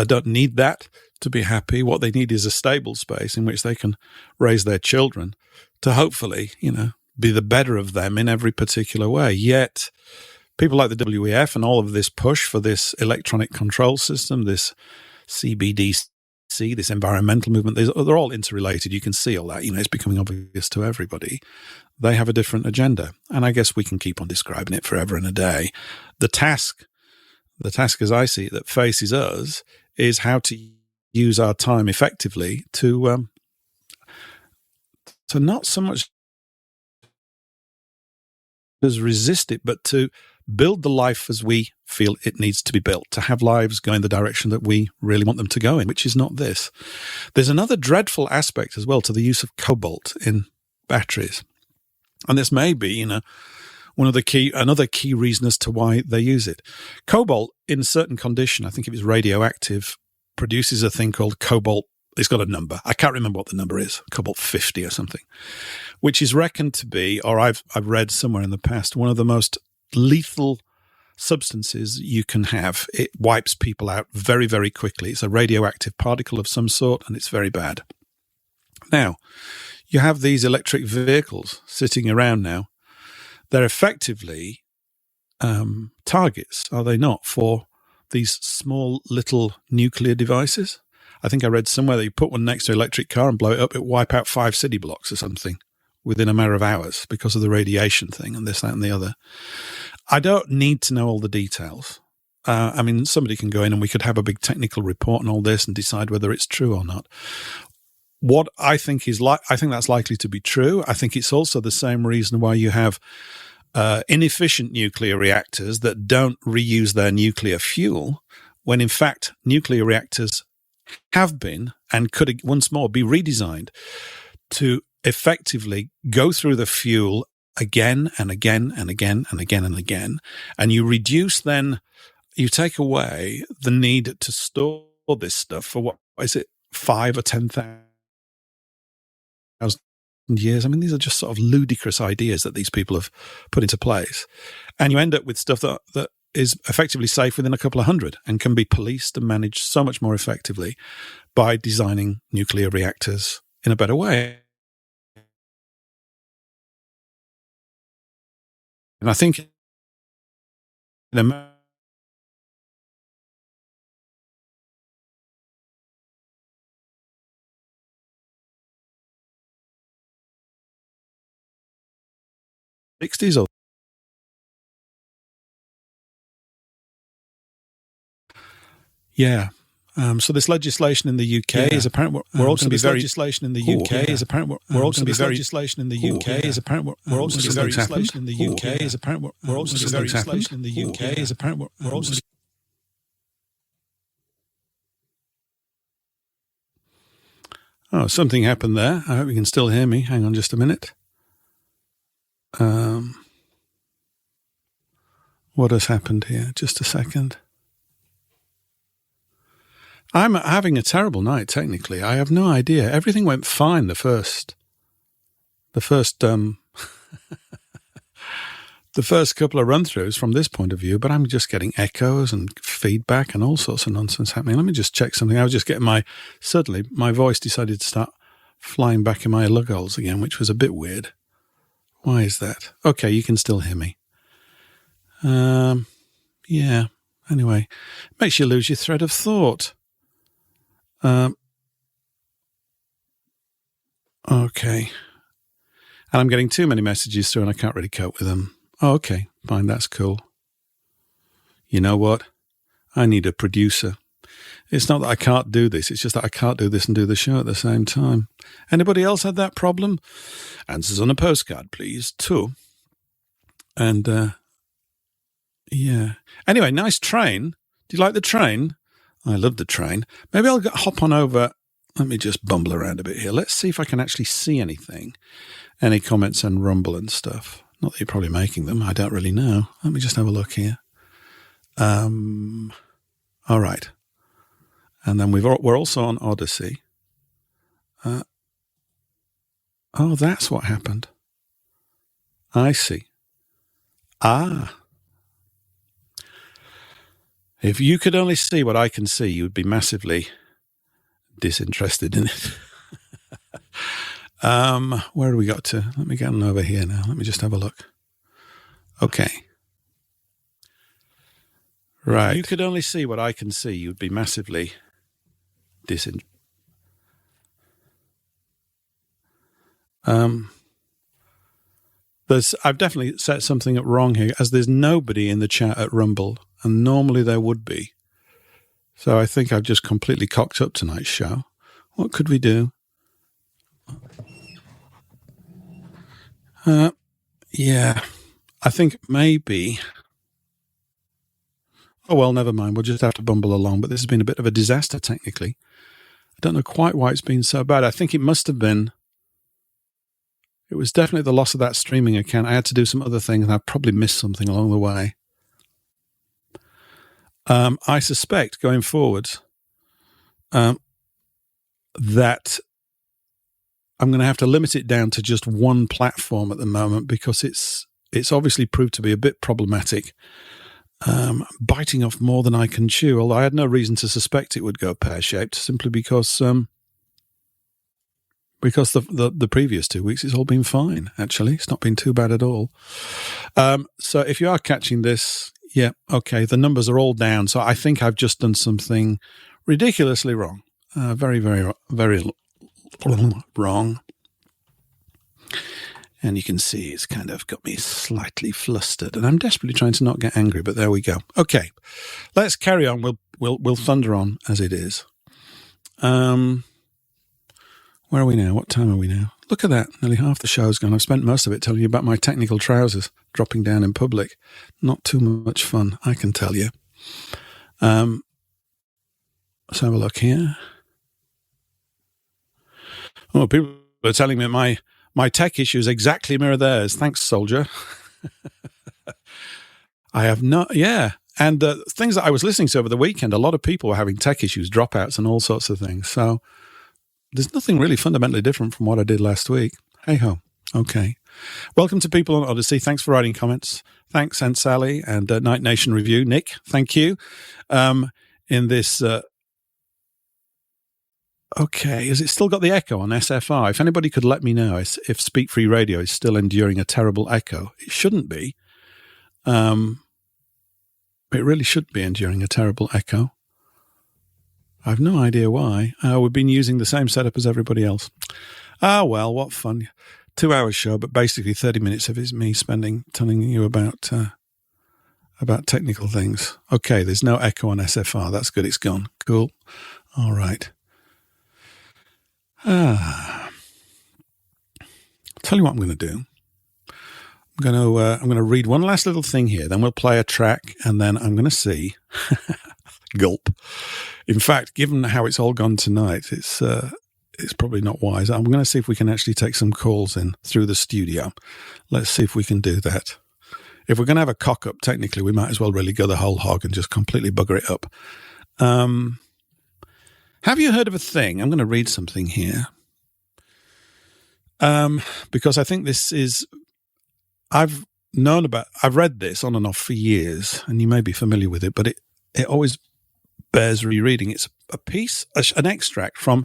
don't need that to be happy. What they need is a stable space in which they can raise their children to hopefully, be the better of them in every particular way. Yet people like the WEF and all of this push for this electronic control system, this CBDC, this environmental movement, they're all interrelated. You can see all that. It's becoming obvious to everybody. They have a different agenda. And I guess we can keep on describing it forever and a day. The task as I see it that faces us is how to use our time effectively to not so much as resist it, but to build the life as we feel it needs to be built, to have lives go in the direction that we really want them to go in, which is not this. There's another dreadful aspect as well to the use of cobalt in batteries. And this may be, another key reason as to why they use it. Cobalt, in a certain condition, I think if it's radioactive, produces a thing called cobalt. It's got a number. I can't remember what the number is, cobalt 50 or something, which is reckoned to be, or I've read somewhere in the past, one of the most lethal substances you can have. It wipes people out very, very quickly. It's a radioactive particle of some sort, and it's very bad. Now, you have these electric vehicles sitting around now. They're effectively targets, are they not, for these small little nuclear devices? I think I read somewhere that you put one next to an electric car and blow it up, it wipe out 5 city blocks or something within a matter of hours because of the radiation thing and this, that, and the other. I don't need to know all the details. Somebody can go in and we could have a big technical report on all this and decide whether it's true or not. What I think I think that's likely to be true. I think it's also the same reason why you have inefficient nuclear reactors that don't reuse their nuclear fuel, when in fact nuclear reactors have been and could once more be redesigned to effectively go through the fuel again and again and again and again and again. And you take away the need to store this stuff for what is it, 5 or 10,000 years. These are just sort of ludicrous ideas that these people have put into place. And you end up with stuff that is effectively safe within a couple of hundred and can be policed and managed so much more effectively by designing nuclear reactors in a better way. And I think in America, '60s or so this legislation in the UK is apparent. We're all going to be very legislation in the UK is apparent. We're all going to be very legislation in the UK is apparent. We're all going to be very legislation in the UK is apparent. We're all going to be very legislation in the UK is apparent. We're all going to. Oh, something happened there. I hope you can still hear me. Hang on just a minute. What has happened here? Just a second. I'm having a terrible night, technically. I have no idea. Everything went fine the first the first couple of run-throughs from this point of view, but I'm just getting echoes and feedback and all sorts of nonsense happening. Let me just check something. I was just getting suddenly my voice decided to start flying back in my lug holes again, which was a bit weird. Why is that? Okay, you can still hear me. Yeah. Anyway, makes you lose your thread of thought. Okay. And I'm getting too many messages through and I can't really cope with them. Oh, okay, fine, that's cool. You know what? I need a producer. It's not that I can't do this, it's just that I can't do this and do the show at the same time. Anybody else had that problem? Answers on a postcard, please, too. And, yeah. Anyway, nice train. Do you like the train? I love the train. Maybe I'll hop on over. Let me just bumble around a bit here. Let's see if I can actually see anything. Any comments and rumble and stuff. Not that you're probably making them. I don't really know. Let me just have a look here. All right. And then we're also on Odyssey. Oh, that's what happened. I see. Ah. If you could only see what I can see, you would be massively disinterested in it. Where do we got to? Let me get on over here now. Let me just have a look. Okay. Right. If you could only see what I can see, you'd be massively disinterested. I've definitely set something up wrong here, as there's nobody in the chat at Rumble, and normally there would be. So I think I've just completely cocked up tonight's show. What could we do? Yeah, I think maybe... Oh, well, never mind. We'll just have to bumble along. But this has been a bit of a disaster, technically. I don't know quite why it's been so bad. I think it must have been... It was definitely the loss of that streaming account. I had to do some other things, and I probably missed something along the way. I suspect, going forward, that I'm going to have to limit it down to just one platform at the moment, because it's obviously proved to be a bit problematic, biting off more than I can chew, although I had no reason to suspect it would go pear-shaped, simply because the previous 2 weeks it's all been fine, actually. It's not been too bad at all. So if you are catching this, yeah, okay, the numbers are all down. So I think I've just done something ridiculously wrong. Very, very, very wrong. And you can see it's kind of got me slightly flustered. And I'm desperately trying to not get angry, but there we go. Okay, let's carry on. We'll thunder on as it is. Where are we now? What time are we now? Look at that. Nearly half the show's gone. I've spent most of it telling you about my technical trousers dropping down in public. Not too much fun, I can tell you. Let's have a look here. Oh, people are telling me my tech issues exactly mirror theirs. Thanks, soldier. I have not, yeah. And things that I was listening to over the weekend, a lot of people were having tech issues, dropouts and all sorts of things. So there's nothing really fundamentally different from what I did last week. Hey-ho. Okay. Welcome to People on Odyssey. Thanks for writing comments. Thanks, Aunt Sally and Night Nation Review. Nick, thank you. In this... okay, has it still got the echo on SFR? If anybody could let me know if Speak Free Radio is still enduring a terrible echo. It shouldn't be. It really should be enduring a terrible echo. I've no idea why. We've been using the same setup as everybody else. Ah, well, what fun. 2 hours show, but basically 30 minutes of it is me telling you about technical things. Okay, there's no echo on SFR. That's good. It's gone. Cool. All right. Tell you what I'm going to do. I'm going to read one last little thing here. Then we'll play a track, and then I'm going to see... Gulp. In fact, given how it's all gone tonight, it's probably not wise. I'm going to see if we can actually take some calls in through the studio. Let's see if we can do that. If we're going to have a cock-up, technically, we might as well really go the whole hog and just completely bugger it up. Have you heard of a thing? I'm going to read something here. Because I think this is... I've read this on and off for years, and you may be familiar with it, but it always bears rereading. It's a piece, an extract from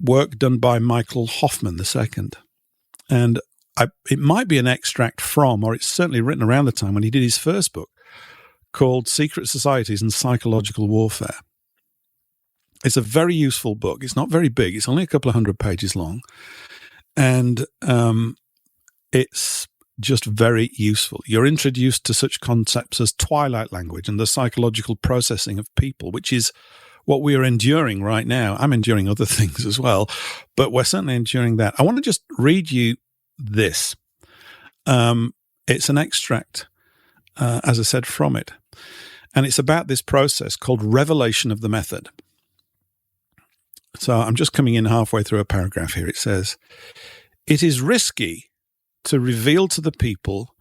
work done by Michael Hoffman II. And it might be an extract from, or it's certainly written around the time when he did his first book called Secret Societies and Psychological Warfare. It's a very useful book. It's not very big. It's only a couple of 100 pages long. And it's just very useful. You're introduced to such concepts as twilight language and the psychological processing of people, which is what we are enduring right now. I'm enduring other things as well, but we're certainly enduring that. I want to just read you this. It's an extract, as I said, from it. And it's about this process called revelation of the method. So I'm just coming in halfway through a paragraph here. It says, "It is risky to reveal to the people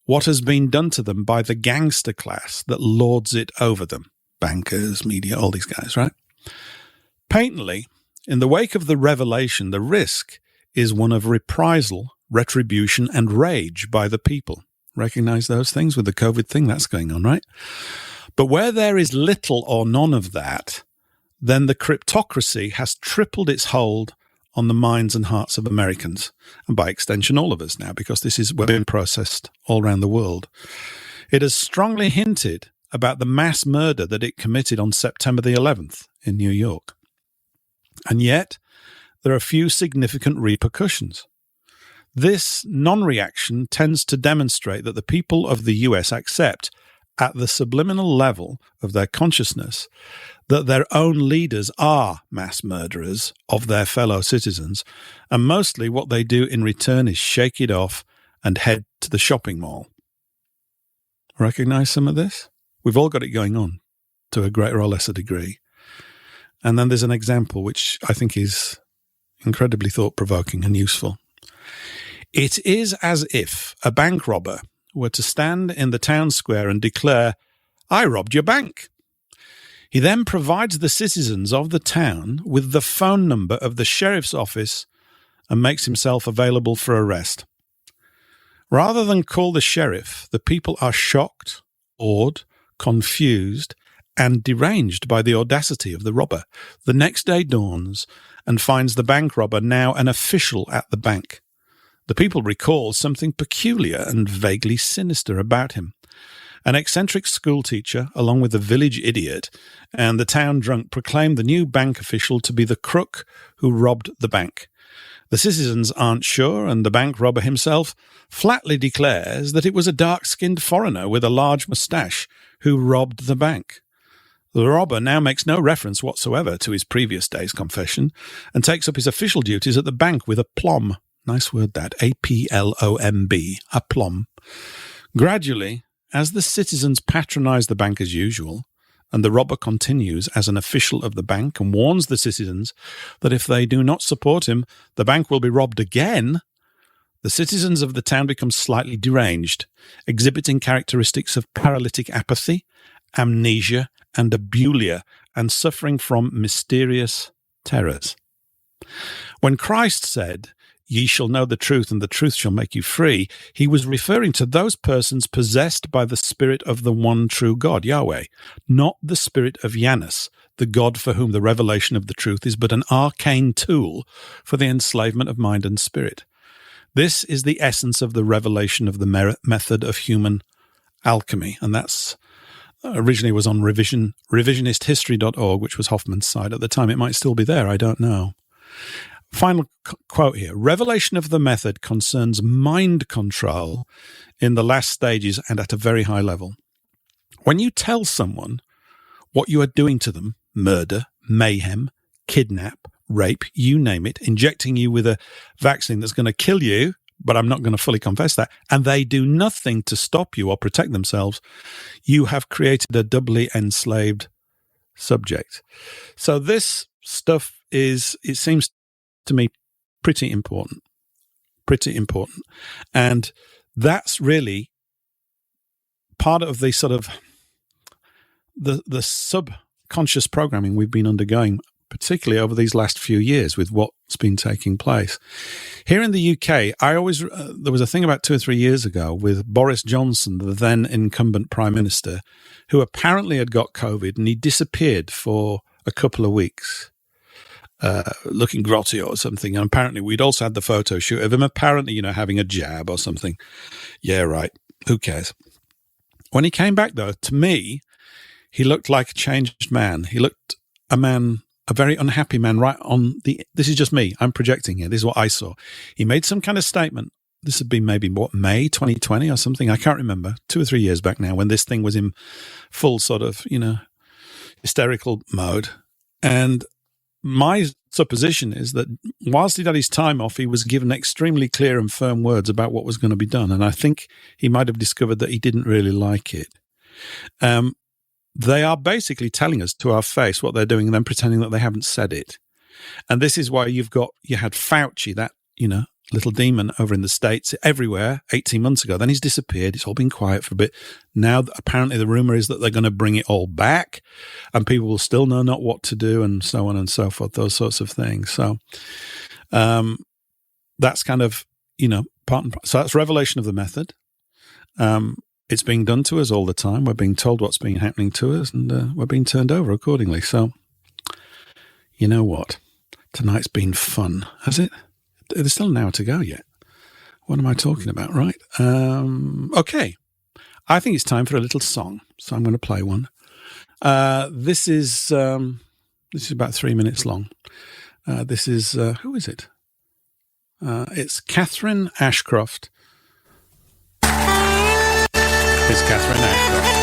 what has been done to them by the gangster class that lords it over them. Bankers, media, all these guys, right? Patently, in the wake of the revelation, the risk is one of reprisal, retribution, and rage by the people." Recognize those things with the COVID thing that's going on, right? But where there is little or none of that, then the cryptocracy has tripled its hold on the minds and hearts of Americans, and by extension all of us now, because this is being processed all around the world. It has strongly hinted about the mass murder that it committed on September the 11th in New York. And yet, there are few significant repercussions. This non-reaction tends to demonstrate that the people of the US accept, at the subliminal level of their consciousness, that their own leaders are mass murderers of their fellow citizens, and mostly what they do in return is shake it off and head to the shopping mall. Recognize some of this? We've all got it going on to a greater or lesser degree. And then there's an example which I think is incredibly thought-provoking and useful. It is as if a bank robber were to stand in the town square and declare, "I robbed your bank." He then provides the citizens of the town with the phone number of the sheriff's office and makes himself available for arrest. Rather than call the sheriff, the people are shocked, awed, confused, and deranged by the audacity of the robber. The next day dawns and finds the bank robber now an official at the bank. The people recall something peculiar and vaguely sinister about him. An eccentric schoolteacher, along with the village idiot and the town drunk, proclaimed the new bank official to be the crook who robbed the bank. The citizens aren't sure, and the bank robber himself flatly declares that it was a dark-skinned foreigner with a large moustache who robbed the bank. The robber now makes no reference whatsoever to his previous day's confession and takes up his official duties at the bank with aplomb. Nice word that, A-P-L-O-M-B, aplomb. Gradually, as the citizens patronize the bank as usual, and the robber continues as an official of the bank and warns the citizens that if they do not support him, the bank will be robbed again, the citizens of the town become slightly deranged, exhibiting characteristics of paralytic apathy, amnesia, and abulia, and suffering from mysterious terrors. When Christ said, "Ye shall know the truth, and the truth shall make you free," he was referring to those persons possessed by the spirit of the one true God, Yahweh, not the spirit of Janus, the God for whom the revelation of the truth is but an arcane tool for the enslavement of mind and spirit. This is the essence of the revelation of the method of human alchemy, and that's originally was on revisionisthistory.org, which was Hoffman's site at the time. It might still be there, I don't know. Final quote here. Revelation of the method concerns mind control in the last stages and at a very high level. When you tell someone what you are doing to them, murder, mayhem, kidnap, rape, you name it, injecting you with a vaccine that's going to kill you, but I'm not going to fully confess that, and they do nothing to stop you or protect themselves, you have created a doubly enslaved subject. So this stuff is, it seems to me, pretty important. And that's really part of the sort of the subconscious programming we've been undergoing, particularly over these last few years with what's been taking place. Here in the UK, there was a thing about 2 or 3 years ago with Boris Johnson, the then incumbent Prime Minister, who apparently had got COVID and he disappeared for a couple of weeks. Looking grotty or something. And apparently we'd also had the photo shoot of him apparently, having a jab or something. Yeah, right. Who cares? When he came back, though, to me, he looked like a changed man. He looked a very unhappy man this is just me. I'm projecting here. This is what I saw. He made some kind of statement. This had been maybe, May 2020 or something? I can't remember. 2 or 3 years back now when this thing was in full sort of, hysterical mode. And my supposition is that whilst he'd had his time off, he was given extremely clear and firm words about what was going to be done. And I think he might have discovered that he didn't really like it. They are basically telling us to our face what they're doing and then pretending that they haven't said it. And this is why you had Fauci, that, little demon over in the States, everywhere 18 months ago. Then he's disappeared. It's all been quiet for a bit. Now, apparently the rumor is that they're going to bring it all back and people will still know not what to do and so on and so forth, those sorts of things. So that's kind of, part and part. So that's revelation of the method. it's being done to us all the time. We're being told what's been happening to us, and we're being turned over accordingly. So, you know what? Tonight's been fun, has it? There's still an hour to go yet. What am I talking about, right? Okay. I think it's time for a little song, so I'm going to play one. This is about 3 minutes long. This is, who is it? It's Catherine Ashcroft. It's Catherine Ashcroft.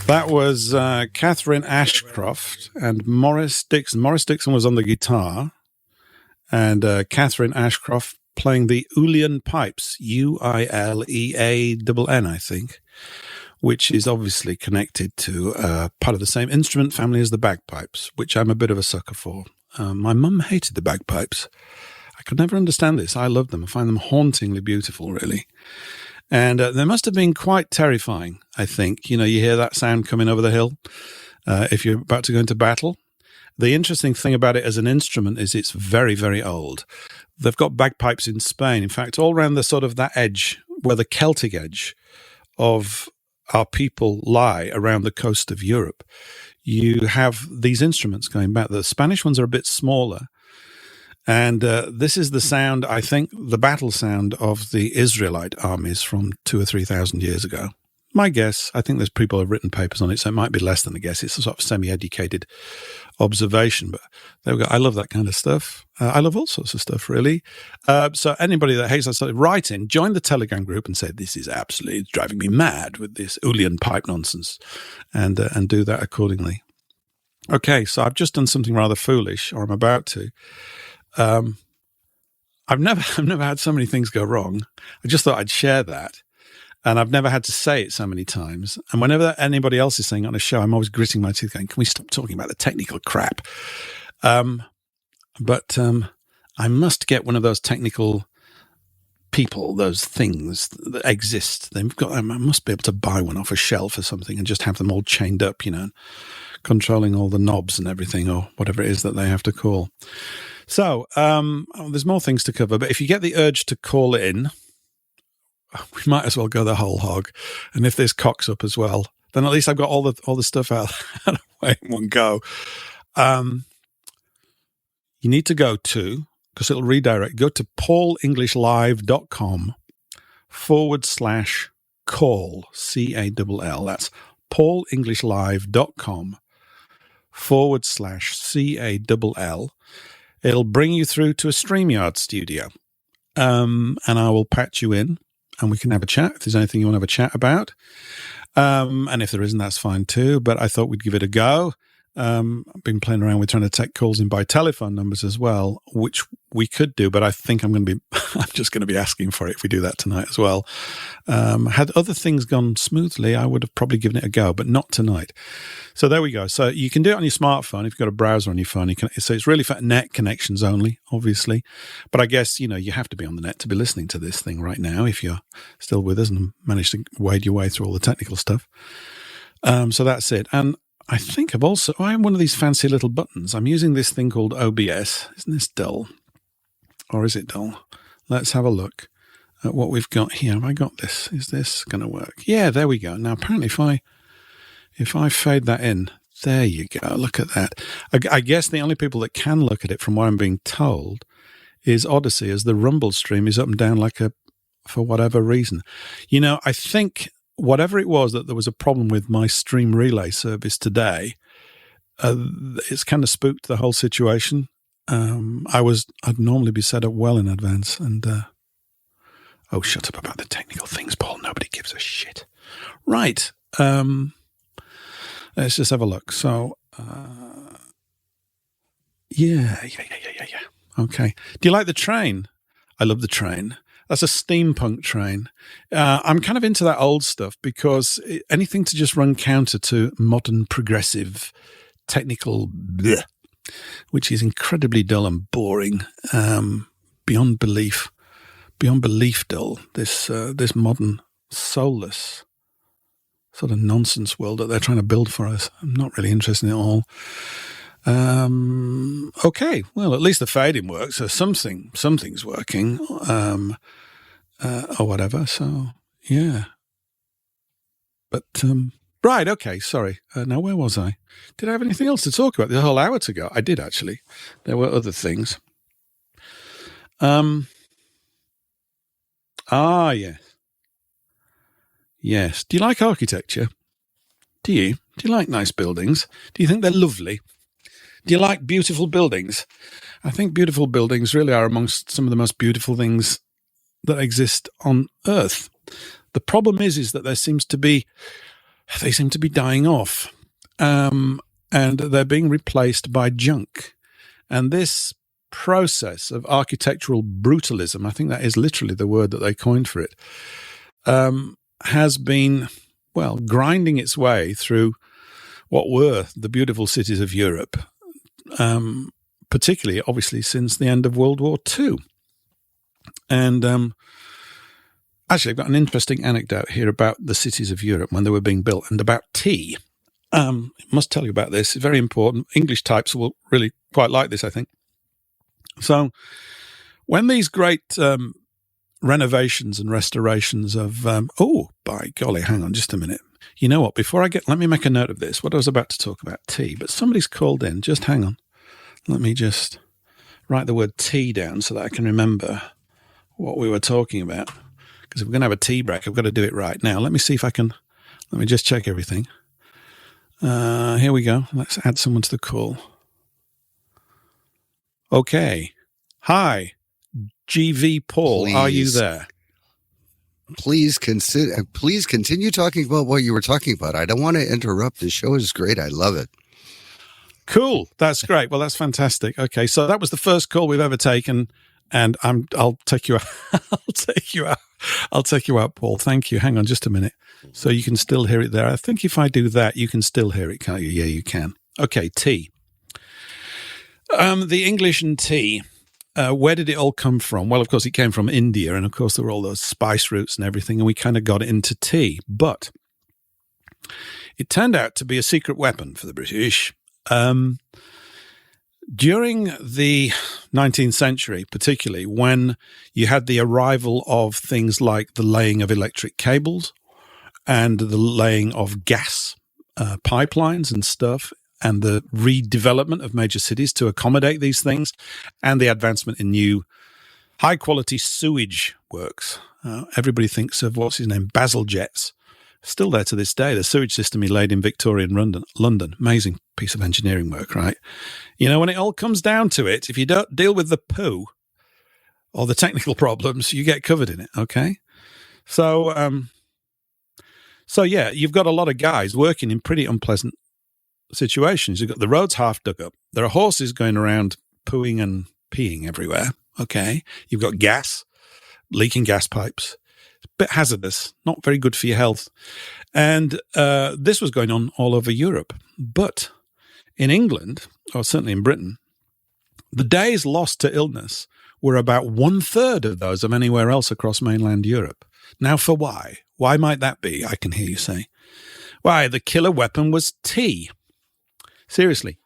That was Catherine Ashcroft and Morris Dixon. Morris Dixon was on the guitar, and Catherine Ashcroft playing the Uilleann pipes, Uilleann, I think, which is obviously connected to part of the same instrument family as the bagpipes, which I'm a bit of a sucker for. My mum hated the bagpipes. I could never understand this. I love them. I find them hauntingly beautiful, really. And they must have been quite terrifying, I think. You know, you hear that sound coming over the hill if you're about to go into battle. The interesting thing about it as an instrument is it's very, very old. They've got bagpipes in Spain. In fact, all around the sort of that edge, where the Celtic edge of our people lie around the coast of Europe, you have these instruments going back. The Spanish ones are a bit smaller. And this is the sound, I think, the battle sound of the Israelite armies from 2,000 or 3,000 years ago. my guess, I think there's people who have written papers on it, so it might be less than a guess. It's a sort of semi-educated observation, but there we go. I love that kind of stuff. I love all sorts of stuff, really. So anybody that hates that stuff, write in, join the Telegram group and say, this is absolutely driving me mad with this Ulian pipe nonsense, and do that accordingly. Okay, so I've just done something rather foolish, or I'm about to. I've never had so many things go wrong. I just thought I'd share that. And I've never had to say it so many times. And whenever anybody else is saying it on a show, I'm always gritting my teeth going, can we stop talking about the technical crap? But I must get one of those technical people, those things that exist. I must be able to buy one off a shelf or something and just have them all chained up, controlling all the knobs and everything, or whatever it is that they have to call. So there's more things to cover. But if you get the urge to call in, we might as well go the whole hog. And if this cocks up as well, then at least I've got all the stuff out of the way in one go. You need to go to, because it'll redirect, go to paulenglishlive.com/call, CALL. That's paulenglishlive.com/CALL. It'll bring you through to a StreamYard studio. And I will patch you in, and we can have a chat if there's anything you want to have a chat about. And if there isn't, that's fine too. But I thought we'd give it a go. I've been playing around with trying to take calls in by telephone numbers as well, which we could do, but I think I'm just going to be asking for it if we do that tonight as well. Had other things gone smoothly, I would have probably given it a go, but not tonight. So there we go. So you can do it on your smartphone. If you've got a browser on your phone, so it's really for net connections only, obviously. But I guess, you have to be on the net to be listening to this thing right now if you're still with us and managed to wade your way through all the technical stuff. So that's it. And I think I have one of these fancy little buttons. I'm using this thing called OBS. Isn't this dull? Or is it dull? Let's have a look at what we've got here. Have I got this? Is this going to work? Yeah, there we go. Now, apparently, if I fade that in, there you go. Look at that. I guess the only people that can look at it, from what I'm being told, is Odyssey, as the Rumble stream is up and down for whatever reason. I think whatever it was that there was a problem with my stream relay service today, it's kind of spooked the whole situation. I'd normally be set up well in advance, and shut up about the technical things, Paul. Nobody gives a shit. Right. Let's just have a look. So, yeah. Okay. Do you like the train? I love the train. That's a steampunk train. I'm kind of into that old stuff because anything to just run counter to modern, progressive, technical bleh, which is incredibly dull and boring, beyond belief dull. This modern, soulless sort of nonsense world that they're trying to build for us. I'm not really interested in it all. Okay, well, at least the fading works, so something's working, or whatever. So yeah, but right, okay, sorry. Now where was I? Did I have anything else to talk about? The whole hour to go. I did actually. There were other things. Yes. Do you like architecture? Do you like nice buildings? Do you think they're lovely? Do you like beautiful buildings? I think beautiful buildings really are amongst some of the most beautiful things that exist on Earth. The problem is that they seem to be dying off, and they're being replaced by junk. And this process of architectural brutalism, I think that is literally the word that they coined for it, has been, grinding its way through what were the beautiful cities of Europe, particularly, obviously, since the end of World War II. And actually, I've got an interesting anecdote here about the cities of Europe when they were being built, and about tea. I must tell you about this. It's very important. English types will really quite like this, I think. So when these great renovations and restorations of, by golly, hang on just a minute. You know what? Let me make a note of this. What I was about to talk about, tea, but somebody's called in. Just hang on. Let me just write the word tea down so that I can remember what we were talking about. Because if we're going to have a tea break, I've got to do it right now. Let me see if I can Let me just check everything. Here we go. Let's add someone to the call. Okay. Hi, GV Paul. Please. Are you there? Please continue talking about what you were talking about. I don't want to interrupt. The show is great. I love it. Cool. That's great. Well, that's fantastic. Okay, so that was the first call we've ever taken, and I'll take you out. I'll take you out, Paul. Thank you. Hang on just a minute. So you can still hear it there. I think if I do that, you can still hear it, can't you? Yeah, you can. Okay, tea. The English and tea. Where did it all come from? Well, of course, it came from India, and of course, there were all those spice roots and everything, and we kind of got it into tea. But it turned out to be a secret weapon for the British. During the 19th century, particularly when you had the arrival of things like the laying of electric cables and the laying of gas pipelines and stuff, and the redevelopment of major cities to accommodate these things, and the advancement in new high-quality sewage works. Everybody thinks of, what's his name, Bazalgette's. Still there to this day, the sewage system he laid in Victorian London. Amazing piece of engineering work, right? You know, when it all comes down to it, if you don't deal with the poo or the technical problems, you get covered in it, okay? So yeah, you've got a lot of guys working in pretty unpleasant situations. You've got the roads half dug up. There are horses going around pooing and peeing everywhere, okay? You've got gas, leaking gas pipes. It's a bit hazardous, not very good for your health. And this was going on all over Europe. But in England, or certainly in Britain, the days lost to illness were about 1/3 of those of anywhere else across mainland Europe. Now, for why? Why might that be? I can hear you say. Why, the killer weapon was tea. Seriously.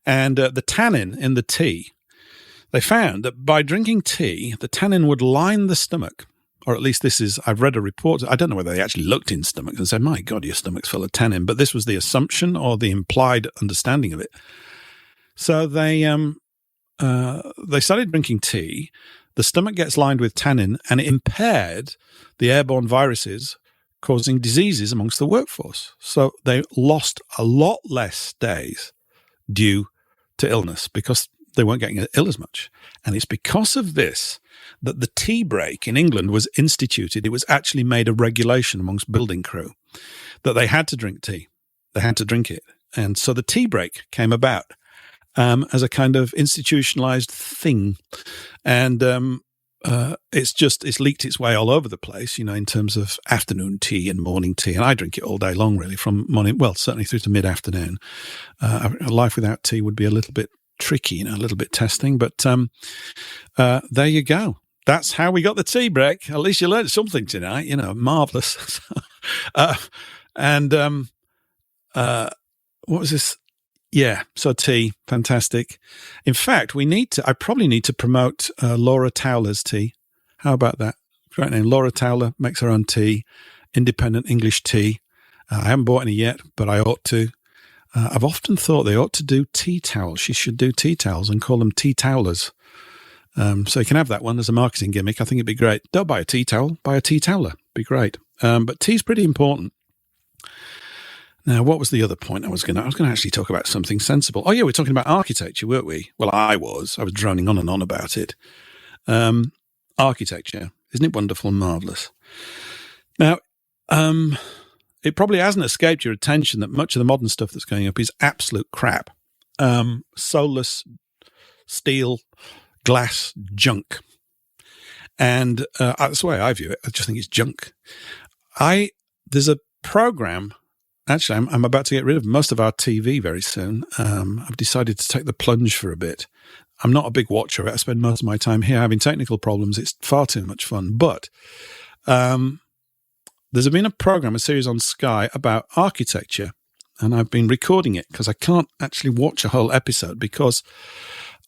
And the tannin in the tea, they found that by drinking tea, the tannin would line the stomach. Or at least this is, I've read a report. I don't know whether they actually looked in stomachs and said, my God, your stomach's full of tannin. But this was the assumption or the implied understanding of it. So they started drinking tea. The stomach gets lined with tannin, and it impaired the airborne viruses causing diseases amongst the workforce. So they lost a lot less days due to illness because they weren't getting ill as much. And it's because of this that the tea break in England was instituted. It was actually made a regulation amongst building crew that they had to drink tea. They had to drink it. And so the tea break came about as a kind of institutionalized thing. And it's leaked its way all over the place, you know, in terms of afternoon tea and morning tea. And I drink it all day long, really, from morning, well, certainly through to mid-afternoon. A life without tea would be a little bit tricky, you know, a little bit testing. But there you go. That's how we got the tea break. At least you learned something tonight, you know, marvelous. What was this? Yeah, so tea, fantastic. In fact, I probably need to promote Laura Towler's tea. How about that? Great name. Laura Towler makes her own tea, independent English tea. I haven't bought any yet, but I ought to. I've often thought they ought to do tea towels. She should do tea towels and call them tea towlers. So you can have that one as a marketing gimmick. I think it'd be great. Don't buy a tea towel, buy a tea towler. Be great. But tea's pretty important. Now, what was the other point I was going to actually talk about something sensible. Oh, yeah, we're talking about architecture, weren't we? Well, I was droning on and on about it. Architecture, isn't it wonderful and marvelous? Now, it probably hasn't escaped your attention that much of the modern stuff that's going up is absolute crap. Soulless, steel, glass junk. And that's the way I view it. I just think it's junk. There's a program. Actually, I'm about to get rid of most of our TV very soon. I've decided to take the plunge for a bit. I'm not a big watcher of it. I spend most of my time here having technical problems. It's far too much fun. But there's been a series on Sky about architecture, and I've been recording it because I can't actually watch a whole episode because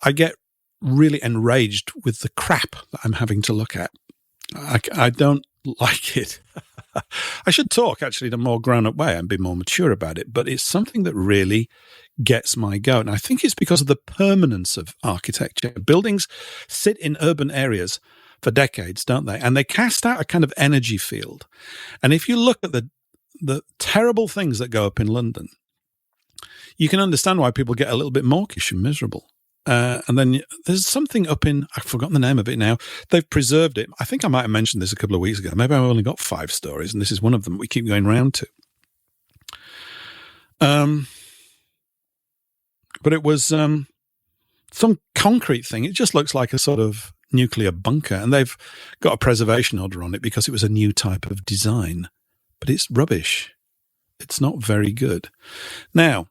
I get really enraged with the crap that I'm having to look at. I don't like it. I should talk actually in a more grown-up way and be more mature about it, but it's something that really gets my goat. And I think it's because of the permanence of architecture. Buildings sit in urban areas for decades, don't they? And they cast out a kind of energy field. And if you look at the terrible things that go up in London, you can understand why people get a little bit mawkish and miserable. And then there's something up in, I've forgotten the name of it now. They've preserved it. I think I might have mentioned this a couple of weeks ago. Maybe I've only got 5 stories, and this is one of them we keep going round to. But it was some concrete thing. It just looks like a sort of nuclear bunker, and they've got a preservation order on it because it was a new type of design. But it's rubbish. It's not very good. Now,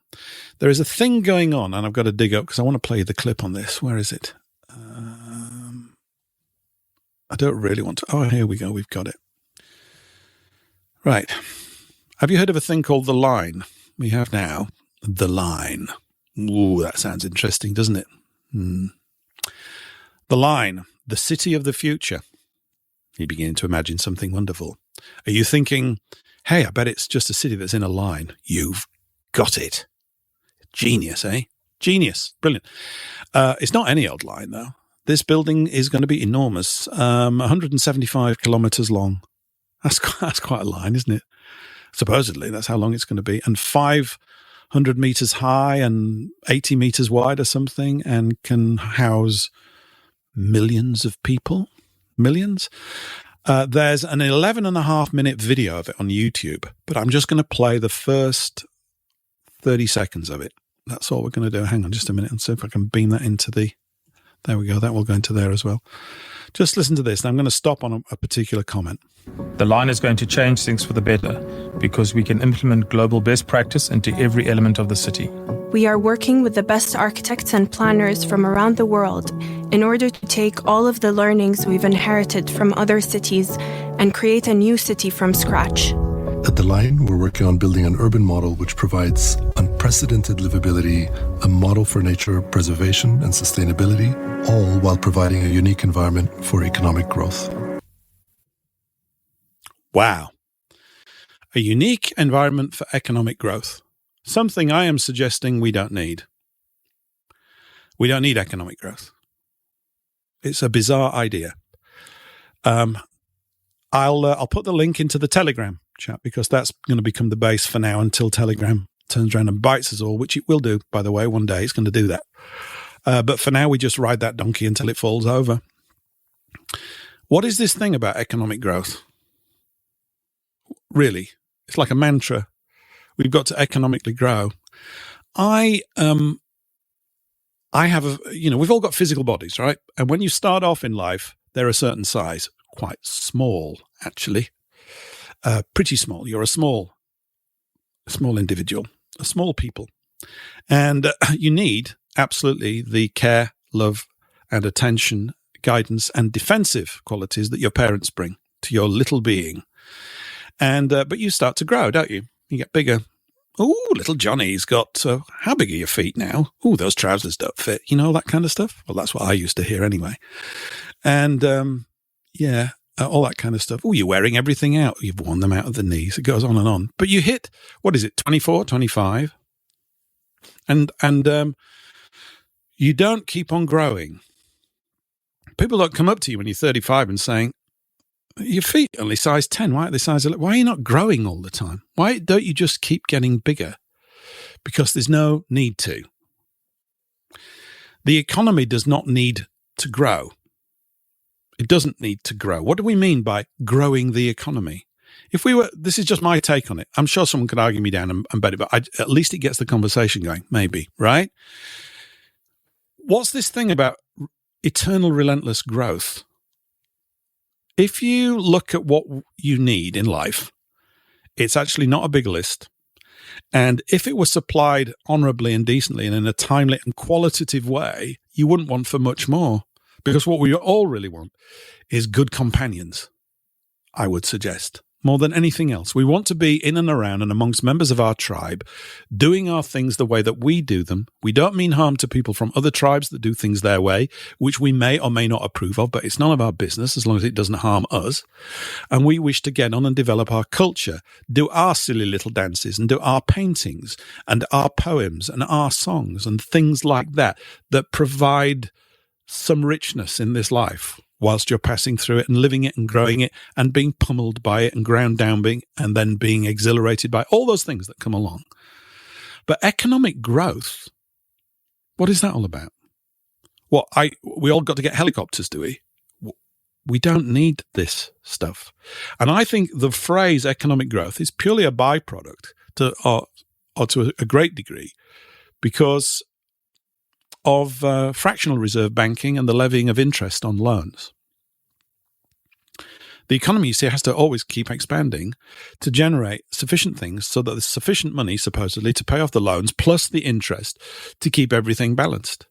there is a thing going on, and I've got to dig up because I want to play the clip on this. Where is it? I don't really want to. Oh, here we go. We've got it. Right. Have you heard of a thing called The Line? We have now The Line. Ooh, that sounds interesting, doesn't it? The Line, the city of the future. You're beginning to imagine something wonderful. Are you thinking, hey, I bet it's just a city that's in a line? You've got it. Genius, eh? Genius. Brilliant. It's not any old line, though. This building is going to be enormous. 175 kilometres long. That's quite a line, isn't it? Supposedly, that's how long it's going to be. And 500 metres high and 80 metres wide or something, and can house millions of people. Millions. There's an 11.5-minute video of it on YouTube, but I'm just going to play the first 30 seconds of it. That's all we're going to do. Hang on just a minute and see if I can beam that into the... There we go. That will go into there as well. Just listen to this. And I'm going to stop on a particular comment. The Line is going to change things for the better because we can implement global best practice into every element of the city. We are working with the best architects and planners from around the world in order to take all of the learnings we've inherited from other cities and create a new city from scratch. At The Line, we're working on building an urban model which provides unprecedented livability, a model for nature preservation and sustainability, all while providing a unique environment for economic growth. Wow. A unique environment for economic growth. Something I am suggesting we don't need. We don't need economic growth. It's a bizarre idea. I'll put the link into the Telegram chat because that's going to become the base for now until Telegram turns around and bites us all, which it will do, by the way. One day it's going to do that. But for now, we just ride that donkey until it falls over. What is this thing about economic growth? Really? It's like a mantra. We've got to economically grow. I have we've all got physical bodies, right? And when you start off in life, they're a certain size, quite small, actually, pretty small. You're a small individual, a small people. And you need absolutely the care, love, and attention, guidance, and defensive qualities that your parents bring to your little being. And but you start to grow, don't you? You get bigger. Oh, little Johnny's got, how big are your feet now? Oh, those trousers don't fit. You know, that kind of stuff. Well, that's what I used to hear anyway. And all that kind of stuff. Oh, you're wearing everything out. You've worn them out at the knees. It goes on and on. But you hit, 24, 25. And you don't keep on growing. People don't come up to you when you're 35 and saying, your feet only size 10. Why are they size 11? Why are you not growing all the time? Why don't you just keep getting bigger? Because there's no need to. The economy does not need to grow. It doesn't need to grow. What do we mean by growing the economy? This is just my take on it. I'm sure someone could argue me down and bet it, but at least it gets the conversation going, maybe, right? What's this thing about eternal relentless growth? If you look at what you need in life, it's actually not a big list. And if it was supplied honorably and decently and in a timely and qualitative way, you wouldn't want for much more. Because what we all really want is good companions, I would suggest. More than anything else, we want to be in and around and amongst members of our tribe, doing our things the way that we do them. We don't mean harm to people from other tribes that do things their way, which we may or may not approve of, but it's none of our business as long as it doesn't harm us. And we wish to get on and develop our culture, do our silly little dances and do our paintings and our poems and our songs and things like that provide some richness in this life whilst you're passing through it and living it and growing it and being pummeled by it and ground down and then being exhilarated by all those things that come along. But economic growth, what is that all about? We all got to get helicopters, do we? We don't need this stuff. And I think the phrase economic growth is purely a byproduct or to a great degree because of fractional reserve banking and the levying of interest on loans. The economy, you see, has to always keep expanding to generate sufficient things so that there's sufficient money, supposedly, to pay off the loans plus the interest to keep everything balanced.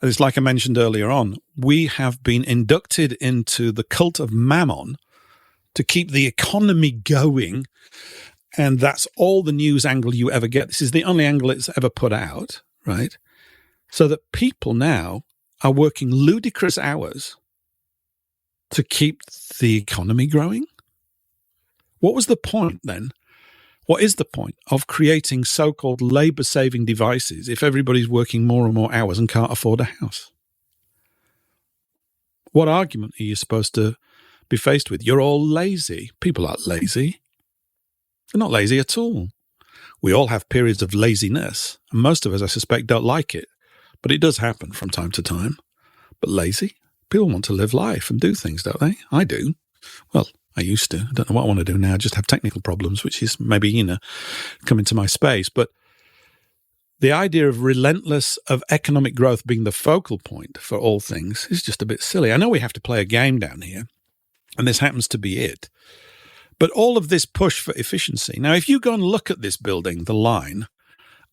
And it's like I mentioned earlier on, we have been inducted into the cult of mammon to keep the economy going, and that's all the news angle you ever get. This is the only angle it's ever put out, right? So that people now are working ludicrous hours to keep the economy growing. What was the point then? What is the point of creating so-called labor-saving devices if everybody's working more and more hours and can't afford a house? What argument are you supposed to be faced with? You're all lazy. People aren't lazy. They're not lazy at all. We all have periods of laziness, and most of us, I suspect, don't like it. But it does happen from time to time. But lazy? People want to live life and do things, don't they? I do. Well, I used to. I don't know what I want to do now. I just have technical problems, which is maybe, coming to my space. But the idea of economic growth being the focal point for all things is just a bit silly. I know we have to play a game down here, and this happens to be it. But all of this push for efficiency. Now, if you go and look at this building, the line,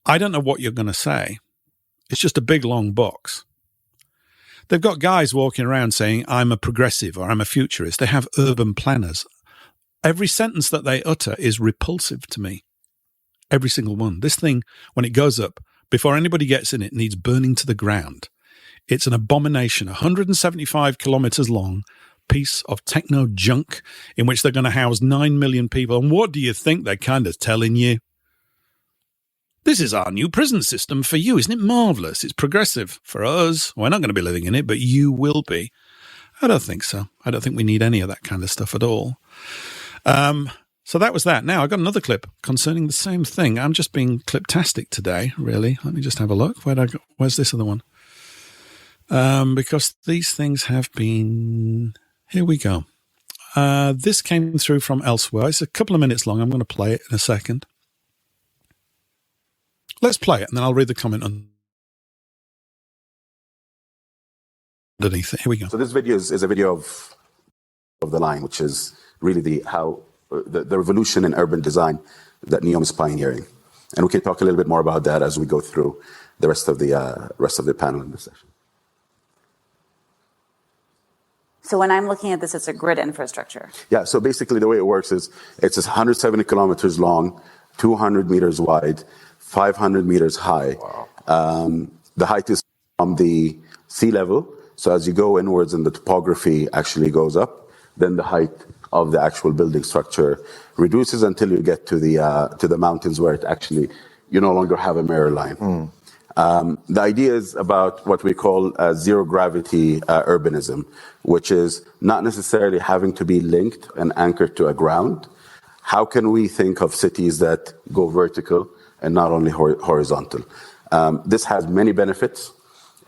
I don't know what you're going to say. It's just a big, long box. They've got guys walking around saying, I'm a progressive or I'm a futurist. They have urban planners. Every sentence that they utter is repulsive to me. Every single one. This thing, when it goes up, before anybody gets in it, needs burning to the ground. It's an abomination, 175 kilometers long piece of techno junk in which they're going to house 9 million people. And what do you think they're kind of telling you? This is our new prison system for you. Isn't it marvelous? It's progressive for us. We're not going to be living in it, but you will be. I don't think so. I don't think we need any of that kind of stuff at all. So that was that. Now, I got another clip concerning the same thing. I'm just being cliptastic today, really. Let me just have a look. Where's this other one? Because these things have been... Here we go. This came through from elsewhere. It's a couple of minutes long. I'm going to play it in a second. Let's play it, and then I'll read the comment underneath it. Here we go. So this video is a video of the line, which is really the revolution in urban design that NEOM is pioneering. And we can talk a little bit more about that as we go through the rest of the panel in this session. So when I'm looking at this, it's a grid infrastructure. Yeah, so basically the way it works is it's 170 kilometers long, 200 meters wide, 500 meters high. Wow. The height is from the sea level. So as you go inwards and the topography actually goes up, then the height of the actual building structure reduces until you get to the mountains where it actually, you no longer have a mirror line. The idea is about what we call zero gravity urbanism, which is not necessarily having to be linked and anchored to a ground. How can we think of cities that go vertical and not only horizontal? This has many benefits.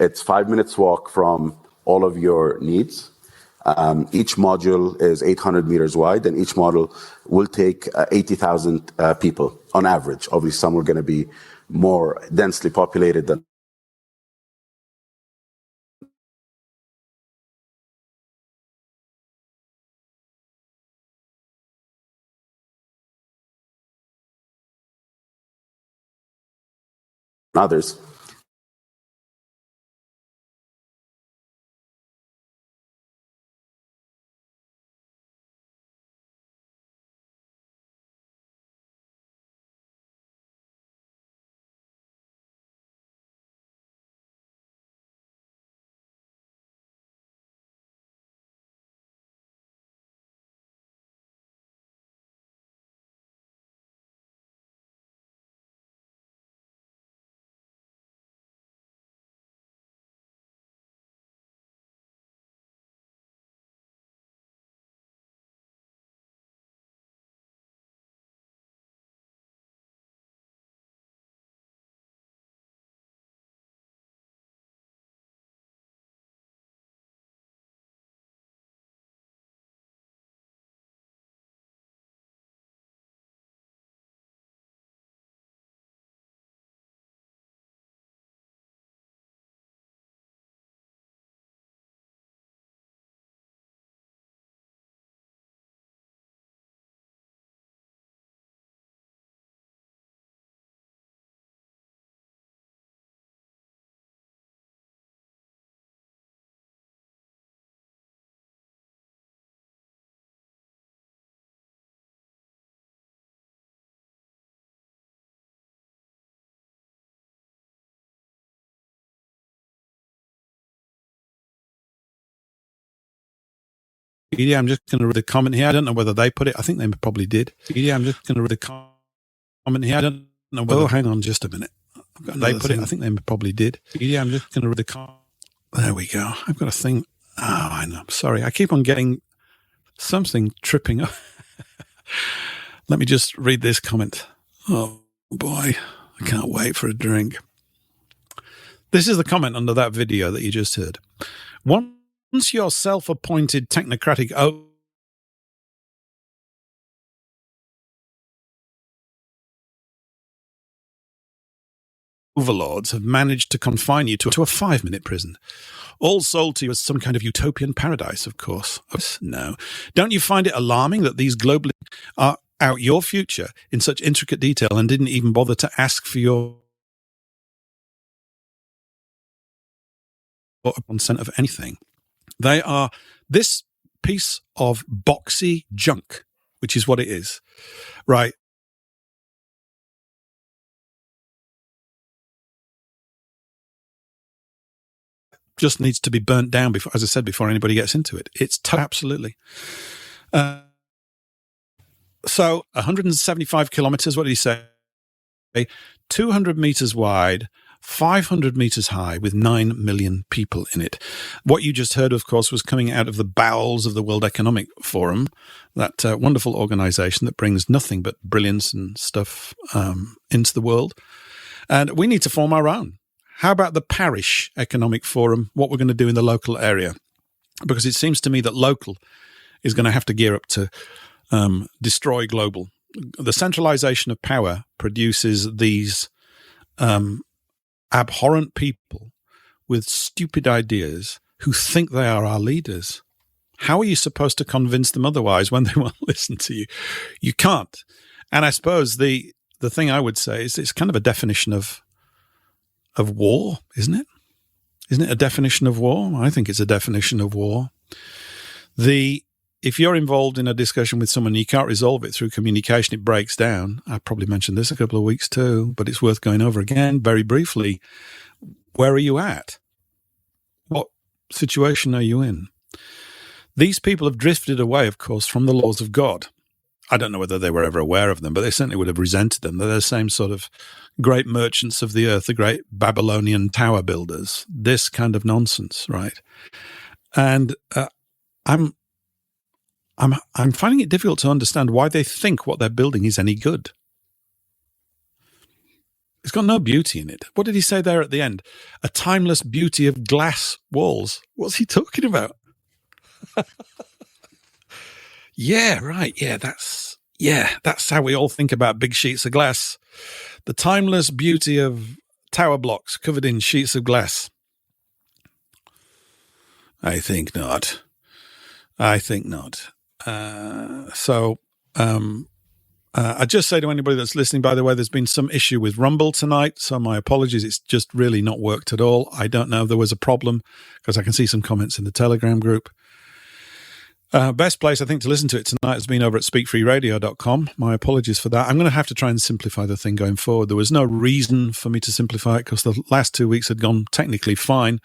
It's 5 minutes walk from all of your needs. Each module is 800 meters wide, and each module will take 80,000 people on average. Obviously, some are going to be more densely populated than others. Yeah, I'm just going to read the comment here. I don't know whether they put it. I think they probably did. Yeah, I'm just going to read the comment here. I don't know whether... Oh, hang on just a minute. They put it. I think they probably did. Yeah, I'm just going to read the comment. There we go. I've got a thing. Oh, I know. I'm sorry. I keep on getting something tripping up. Let me just read this comment. Oh, boy. I can't wait for a drink. This is the comment under that video that you just heard. Once your self-appointed technocratic overlords have managed to confine you to a 5-minute prison, all sold to you as some kind of utopian paradise, of course. No. Don't you find it alarming that these globalists are out your future in such intricate detail and didn't even bother to ask for your consent of anything? They are this piece of boxy junk, which is what it is, right? Just needs to be burnt down before, as I said, before anybody gets into it. It's absolutely. So 175 kilometers, what did he say? 200 meters wide, 500 meters high, with 9 million people in it. What you just heard, of course, was coming out of the bowels of the World Economic Forum, that wonderful organization that brings nothing but brilliance and stuff into the world. And we need to form our own. How about the Parish Economic Forum, what we're going to do in the local area? Because it seems to me that local is going to have to gear up to destroy global. The centralization of power produces these abhorrent people with stupid ideas who think they are our leaders. How are you supposed to convince them otherwise when they won't listen to you? You can't. And I suppose the thing I would say is it's kind of a definition of war, isn't it? Isn't it a definition of war? I think it's a definition of war. If you're involved in a discussion with someone and you can't resolve it through communication, it breaks down. I probably mentioned this a couple of weeks too, but it's worth going over again very briefly. Where are you at? What situation are you in? These people have drifted away, of course, from the laws of God. I don't know whether they were ever aware of them, but they certainly would have resented them. They're the same sort of great merchants of the earth, the great Babylonian tower builders, this kind of nonsense, right? And I'm finding it difficult to understand why they think what they're building is any good. It's got no beauty in it. What did he say there at the end? A timeless beauty of glass walls. What's he talking about? Yeah, right. Yeah, that's how we all think about big sheets of glass. The timeless beauty of tower blocks covered in sheets of glass. I think not. I just say to anybody that's listening, by the way, there's been some issue with Rumble tonight, so my apologies. It's just really not worked at all. I don't know if there was a problem, because I can see some comments in the Telegram group. Best place, I think, to listen to it tonight has been over at speakfreeradio.com. My apologies for that. I'm going to have to try and simplify the thing going forward. There was no reason for me to simplify it because the last 2 weeks had gone technically fine,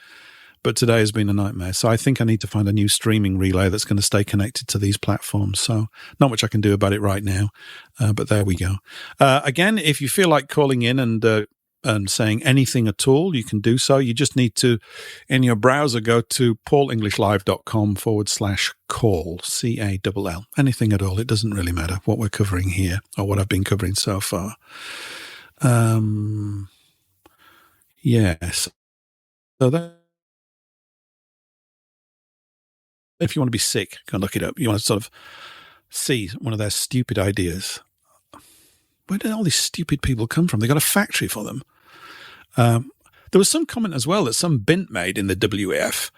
but today has been a nightmare. So I think I need to find a new streaming relay that's going to stay connected to these platforms. So not much I can do about it right now, but there we go. Again, if you feel like calling in and saying anything at all, you can do so. You just need to, in your browser, go to paulenglishlive.com/call, CALL. Anything at all. It doesn't really matter what we're covering here or what I've been covering so far. Yes. So that, if you want to be sick, go and look it up. You want to sort of see one of their stupid ideas. Where did all these stupid people come from? They got a factory for them. There was some comment as well that some bint made in the WEF.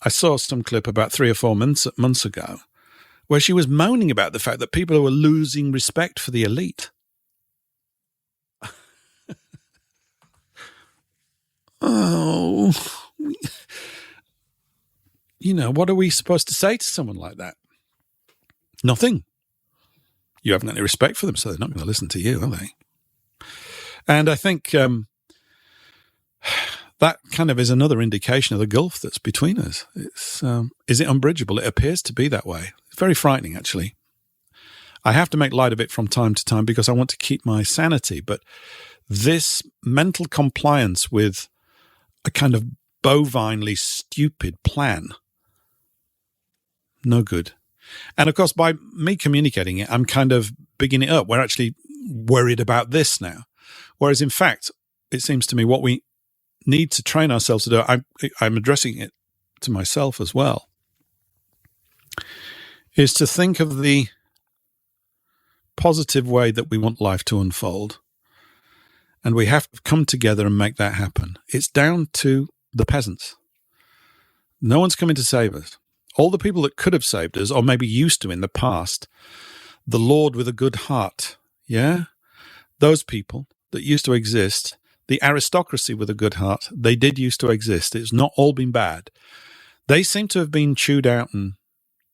I saw some clip about 3 or 4 months ago where she was moaning about the fact that people were losing respect for the elite. Oh, what are we supposed to say to someone like that? Nothing. You haven't any respect for them, so they're not going to listen to you, are they? And I think that kind of is another indication of the gulf that's between us. It's is it unbridgeable? It appears to be that way. It's very frightening, actually. I have to make light of it from time to time because I want to keep my sanity. But this mental compliance with a kind of bovinely stupid plan, no good. And of course, by me communicating it, I'm kind of bigging it up. We're actually worried about this now. Whereas in fact, it seems to me what we need to train ourselves to do, I'm addressing it to myself as well, is to think of the positive way that we want life to unfold. And we have to come together and make that happen. It's down to the peasants. No one's coming to save us. All the people that could have saved us, or maybe used to in the past, the Lord with a good heart, yeah? Those people that used to exist, the aristocracy with a good heart, they did used to exist. It's not all been bad. They seem to have been chewed out and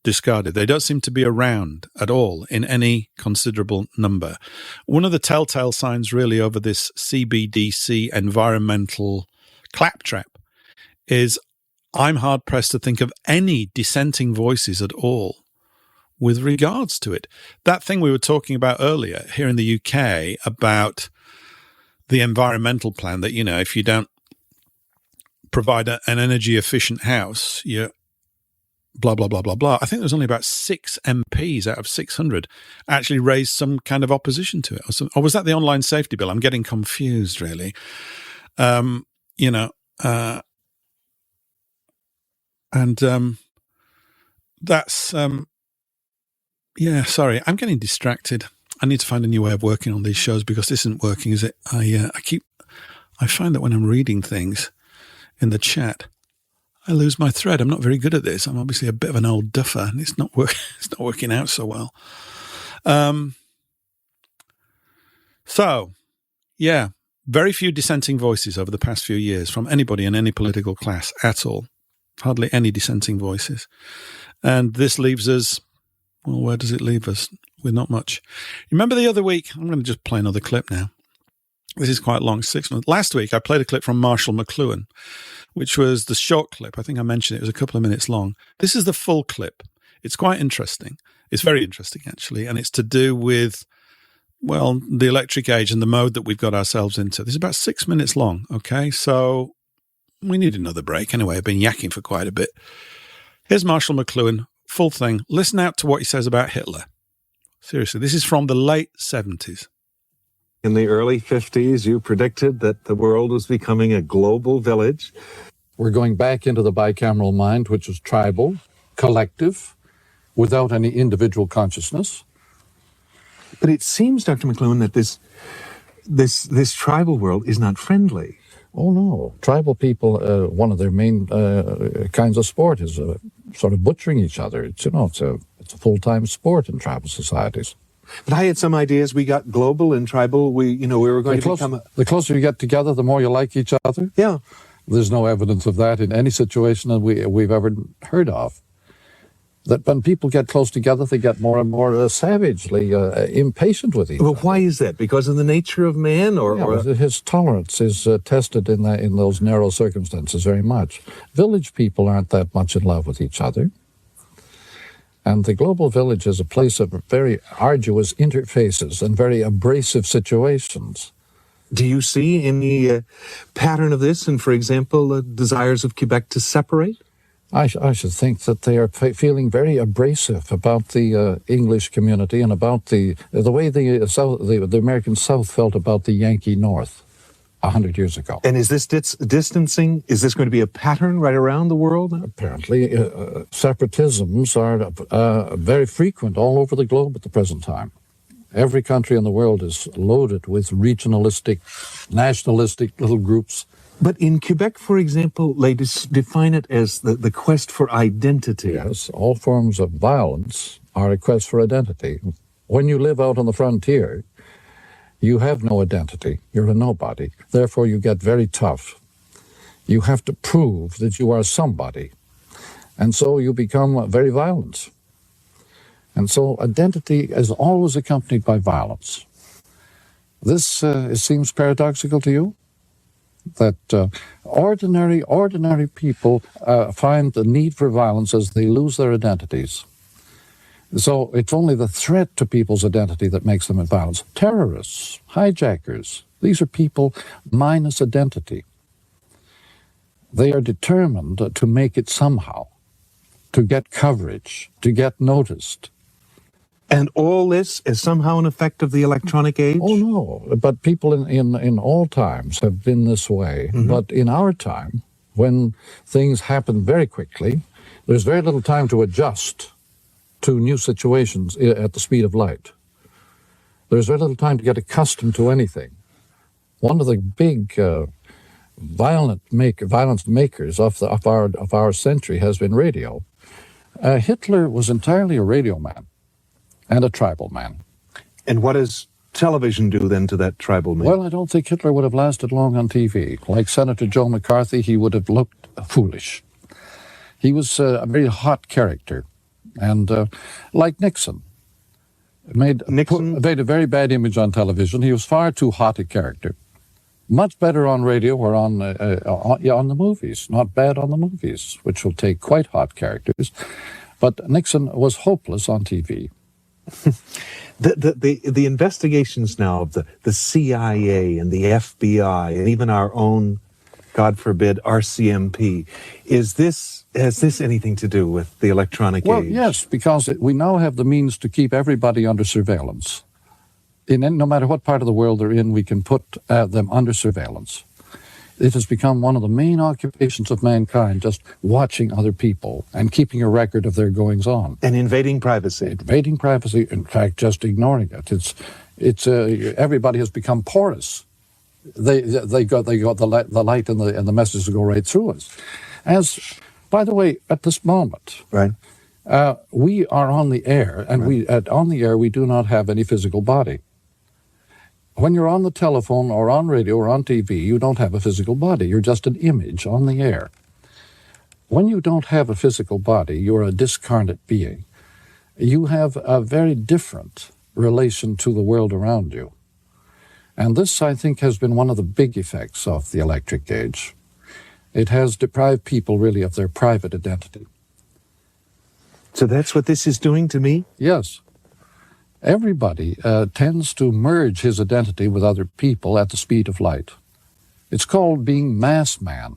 discarded. They don't seem to be around at all in any considerable number. One of the telltale signs really over this CBDC environmental claptrap is I'm hard-pressed to think of any dissenting voices at all with regards to it. That thing we were talking about earlier here in the UK about the environmental plan that, you know, if you don't provide an energy-efficient house, you're blah, blah, blah, blah, blah. I think there's only about 6 MPs out of 600 actually raised some kind of opposition to it. Or was that the online safety bill? I'm getting confused, really. That's, sorry, I'm getting distracted. I need to find a new way of working on these shows because this isn't working, is it? I find that when I'm reading things in the chat, I lose my thread. I'm not very good at this. I'm obviously a bit of an old duffer, and it's not working out so well. Very few dissenting voices over the past few years from anybody in any political class at all. Hardly any dissenting voices. And this leaves us, well, where does it leave us? With not much. Remember the other week, I'm going to just play another clip now. This is quite long, 6 months. Last week, I played a clip from Marshall McLuhan, which was the short clip. I think I mentioned it was a couple of minutes long. This is the full clip. It's quite interesting. It's very interesting, actually. And it's to do with, well, the electric age and the mode that we've got ourselves into. This is about 6 minutes long, okay? So we need another break. Anyway, I've been yakking for quite a bit. Here's Marshall McLuhan, full thing. Listen out to what he says about Hitler. Seriously, this is from the late 70s. In the early 50s, you predicted that the world was becoming a global village. We're going back into the bicameral mind, which is tribal, collective, without any individual consciousness. But it seems, Dr. McLuhan, that this tribal world is not friendly. Oh, no. Tribal people, one of their main kinds of sport is sort of butchering each other. It's a full-time sport in tribal societies. But I had some ideas. We got global and tribal. We were going to become... The closer you get together, the more you like each other. Yeah. There's no evidence of that in any situation that we've ever heard of. That when people get close together, they get more and more savagely impatient with each other. Well, why is that? Because of the nature of man, or his tolerance is tested in those narrow circumstances very much. Village people aren't that much in love with each other. And the global village is a place of very arduous interfaces and very abrasive situations. Do you see any pattern of this in, for example, desires of Quebec to separate? I should think that they are feeling very abrasive about the English community and about the way the American South felt about the Yankee North 100 years ago. And is this distancing, is this going to be a pattern right around the world? Apparently, separatisms are very frequent all over the globe at the present time. Every country in the world is loaded with regionalistic, nationalistic little groups. But in Quebec, for example, they define it as the quest for identity. Yes, all forms of violence are a quest for identity. When you live out on the frontier, you have no identity. You're a nobody. Therefore, you get very tough. You have to prove that you are somebody. And so you become very violent. And so identity is always accompanied by violence. This seems paradoxical to you? that ordinary people find the need for violence as they lose their identities. So it's only the threat to people's identity that makes them violence. Terrorists, hijackers, these are people minus identity. They are determined to make it somehow, to get coverage, to get noticed. And all this is somehow an effect of the electronic age? Oh, no. But people in all times have been this way. Mm-hmm. But in our time, when things happen very quickly, there's very little time to adjust to new situations at the speed of light. There's very little time to get accustomed to anything. One of the big violence makers of our century has been radio. Hitler was entirely a radio man and a tribal man. And what does television do then to that tribal man? Well, I don't think Hitler would have lasted long on TV. Like Senator Joe McCarthy, he would have looked foolish. He was a very hot character. And like Nixon, made a very bad image on television. He was far too hot a character. Much better on radio or on the movies. Not bad on the movies, which will take quite hot characters. But Nixon was hopeless on TV. The investigations now of the CIA and the FBI and even our own, God forbid, RCMP, has this anything to do with the electronic age? Well, yes, because we now have the means to keep everybody under surveillance. No matter what part of the world they're in, we can put them under surveillance. It has become one of the main occupations of mankind, just watching other people and keeping a record of their goings-on. And invading privacy. Invading privacy, in fact, just ignoring it. Everybody has become porous. They got the light and the messages go right through us. As, by the way, at this moment, right, we are on the air, and on the air we do not have any physical body. When you're on the telephone or on radio or on TV, you don't have a physical body. You're just an image on the air. When you don't have a physical body, you're a discarnate being. You have a very different relation to the world around you. And this, I think, has been one of the big effects of the electric age. It has deprived people really of their private identity. So that's what this is doing to me? Yes. Everybody tends to merge his identity with other people at the speed of light. It's called being mass man.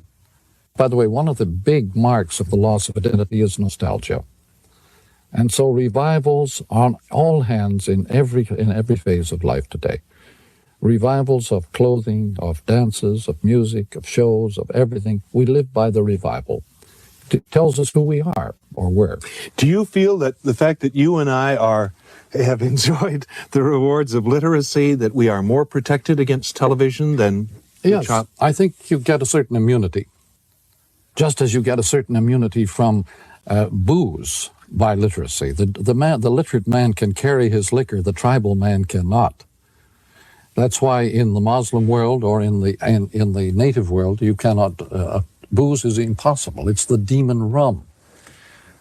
By the way, one of the big marks of the loss of identity is nostalgia. And so revivals on all hands in every phase of life today. Revivals of clothing, of dances, of music, of shows, of everything. We live by the revival. It tells us who we are or were. Do you feel that the fact that you and I have enjoyed the rewards of literacy, that we are more protected against television than... Yes, I think you get a certain immunity. Just as you get a certain immunity from booze by literacy. The literate man can carry his liquor, the tribal man cannot. That's why in the Muslim world or in the native world, you cannot... booze is impossible. It's the demon rum.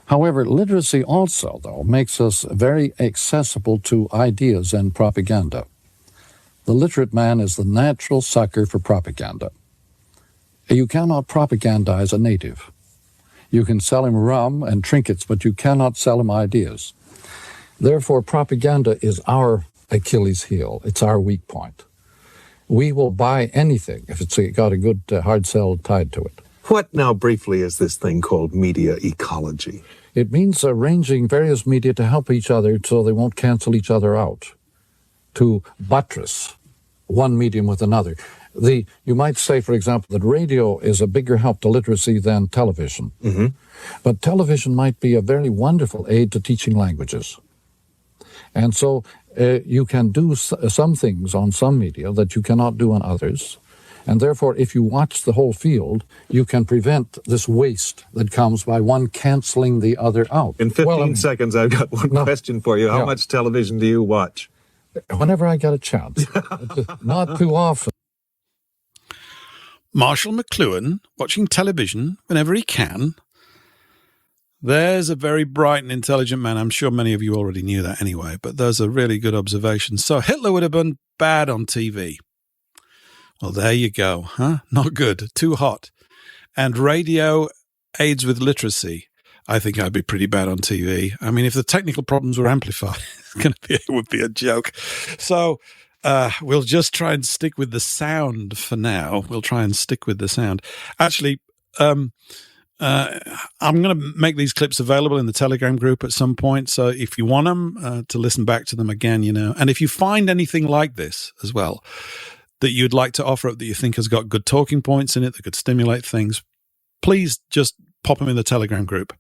However, literacy also, though, makes us very accessible to ideas and propaganda. The literate man is the natural sucker for propaganda. You cannot propagandize a native. You can sell him rum and trinkets, but you cannot sell him ideas. Therefore, propaganda is our Achilles heel. It's our weak point. We will buy anything if it's got a good hard sell tied to it. What now, briefly, is this thing called media ecology? It means arranging various media to help each other so they won't cancel each other out, to buttress one medium with another. You might say, for example, that radio is a bigger help to literacy than television. Mm-hmm. But television might be a very wonderful aid to teaching languages. And so you can do some things on some media that you cannot do on others. And therefore, if you watch the whole field, you can prevent this waste that comes by one canceling the other out. In 15 seconds, I've got one question for you. How much television do you watch? Whenever I get a chance. Not too often. Marshall McLuhan, watching television whenever he can. There's a very bright and intelligent man. I'm sure many of you already knew that anyway, but those are really good observations. So Hitler would have been bad on TV. Well, there you go, huh? Not good, too hot. And radio aids with literacy. I think I'd be pretty bad on TV. I mean, if the technical problems were amplified, it would be a joke. So we'll just try and stick with the sound for now. Actually, I'm going to make these clips available in the Telegram group at some point. So if you want them to listen back to them again, and if you find anything like this as well that you'd like to offer up that you think has got good talking points in it that could stimulate things, please just pop them in the Telegram group.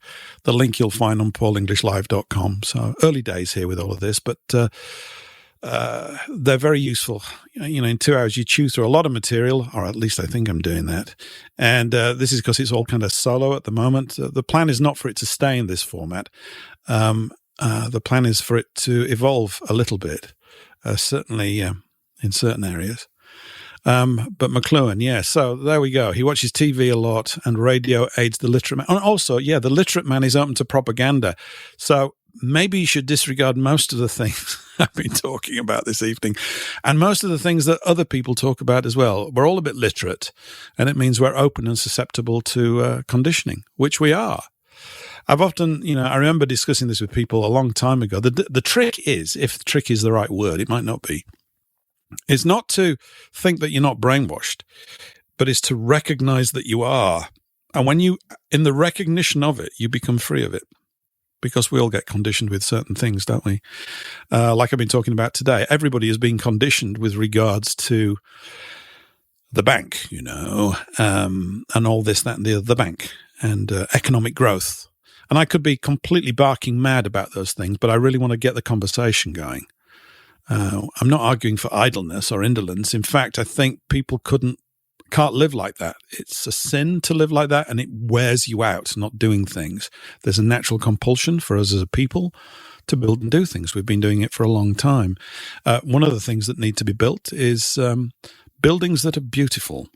The link you'll find on paulenglishlive.com. So early days here with all of this, but they're very useful. In 2 hours you chew through a lot of material, or at least I think I'm doing that. And this is because it's all kind of solo at the moment. The plan is not for it to stay in this format. The plan is for it to evolve a little bit, certainly in certain areas. But McLuhan, yeah, so there we go. He watches TV a lot, and radio aids the literate man. And also, yeah, the literate man is open to propaganda. So maybe you should disregard most of the things I've been talking about this evening, and most of the things that other people talk about as well. We're all a bit literate, and it means we're open and susceptible to conditioning, which we are. I've often, I remember discussing this with people a long time ago. The trick is, if trick is the right word, it might not be, is not to think that you're not brainwashed, but is to recognize that you are. And when in the recognition of it, you become free of it, because we all get conditioned with certain things, don't we? Like I've been talking about today, everybody is being conditioned with regards to the bank, and all this, that, and the bank, and economic growth. And I could be completely barking mad about those things, but I really want to get the conversation going. I'm not arguing for idleness or indolence. In fact, I think people can't live like that. It's a sin to live like that, and it wears you out not doing things. There's a natural compulsion for us as a people to build and do things. We've been doing it for a long time. One of the things that need to be built is buildings that are beautiful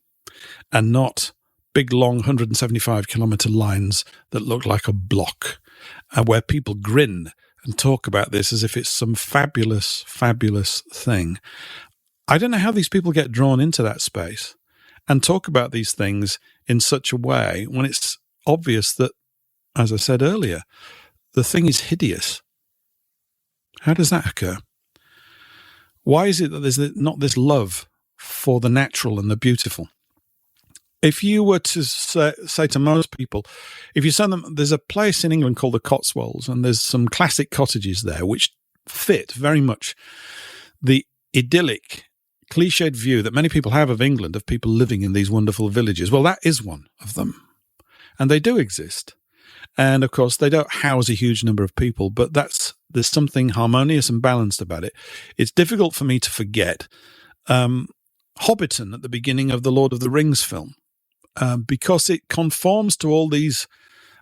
and not big, long 175-kilometer lines that look like a block, where people grin and talk about this as if it's some fabulous, fabulous thing. I don't know how these people get drawn into that space and talk about these things in such a way when it's obvious that, as I said earlier, the thing is hideous. How does that occur? Why is it that there's not this love for the natural and the beautiful? If you were to say to most people, if you send them, there's a place in England called the Cotswolds, and there's some classic cottages there which fit very much the idyllic, cliched view that many people have of England, of people living in these wonderful villages. Well, that is one of them, and they do exist. And of course, they don't house a huge number of people, but there's something harmonious and balanced about it. It's difficult for me to forget Hobbiton at the beginning of the Lord of the Rings film. Because it conforms to all these,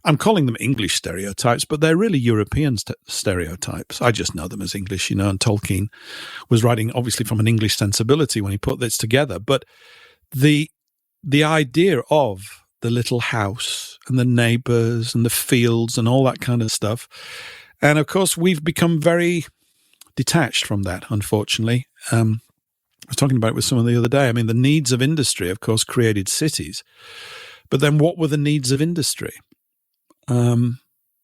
I'm calling them English stereotypes, but they're really European stereotypes. I just know them as English, and Tolkien was writing obviously from an English sensibility when he put this together. But the idea of the little house and the neighbors and the fields and all that kind of stuff. And of course, we've become very detached from that, unfortunately. I was talking about it with someone the other day. I mean, the needs of industry, of course, created cities. But then what were the needs of industry? The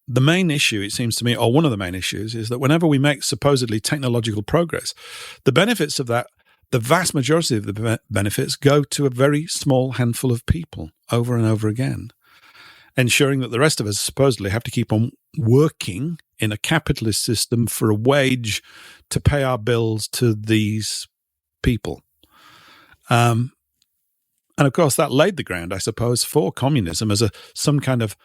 main issue, it seems to me, or one of the main issues, is that whenever we make supposedly technological progress, the benefits of that, the vast majority of the benefits go to a very small handful of people over and over again, ensuring that the rest of us supposedly have to keep on working in a capitalist system for a wage to pay our bills to these people. And of course, that laid the ground, I suppose, for communism as some kind of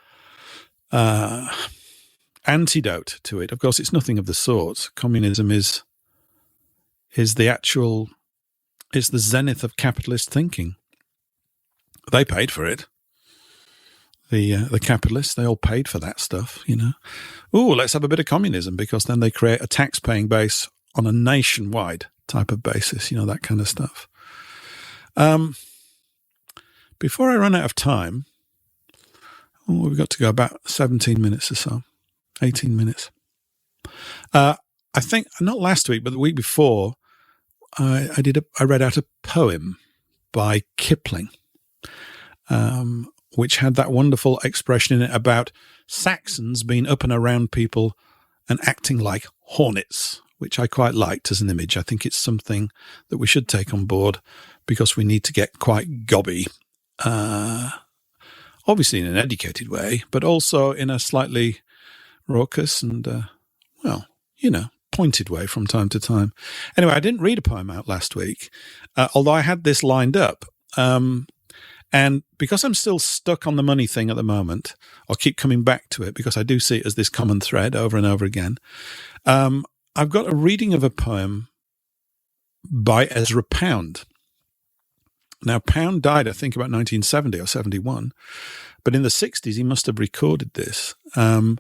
antidote to it. Of course, it's nothing of the sort. Communism is the zenith of capitalist thinking. They paid for it. The capitalists, they all paid for that stuff, Oh, let's have a bit of communism, because then they create a tax-paying base on a nationwide type of basis, that kind of stuff. Before I run out of time, we've got to go about 17 minutes or so, 18 minutes. I think, not last week, but the week before, I read out a poem by Kipling, which had that wonderful expression in it about Saxons being up and around people and acting like hornets, which I quite liked as an image. I think it's something that we should take on board because we need to get quite gobby, obviously in an educated way, but also in a slightly raucous and, pointed way from time to time. Anyway, I didn't read a poem out last week, although I had this lined up. And because I'm still stuck on the money thing at the moment, I'll keep coming back to it because I do see it as this common thread over and over again. I've got a reading of a poem by Ezra Pound. Now, Pound died, I think, about 1970 or 71, but in the 60s he must have recorded this. And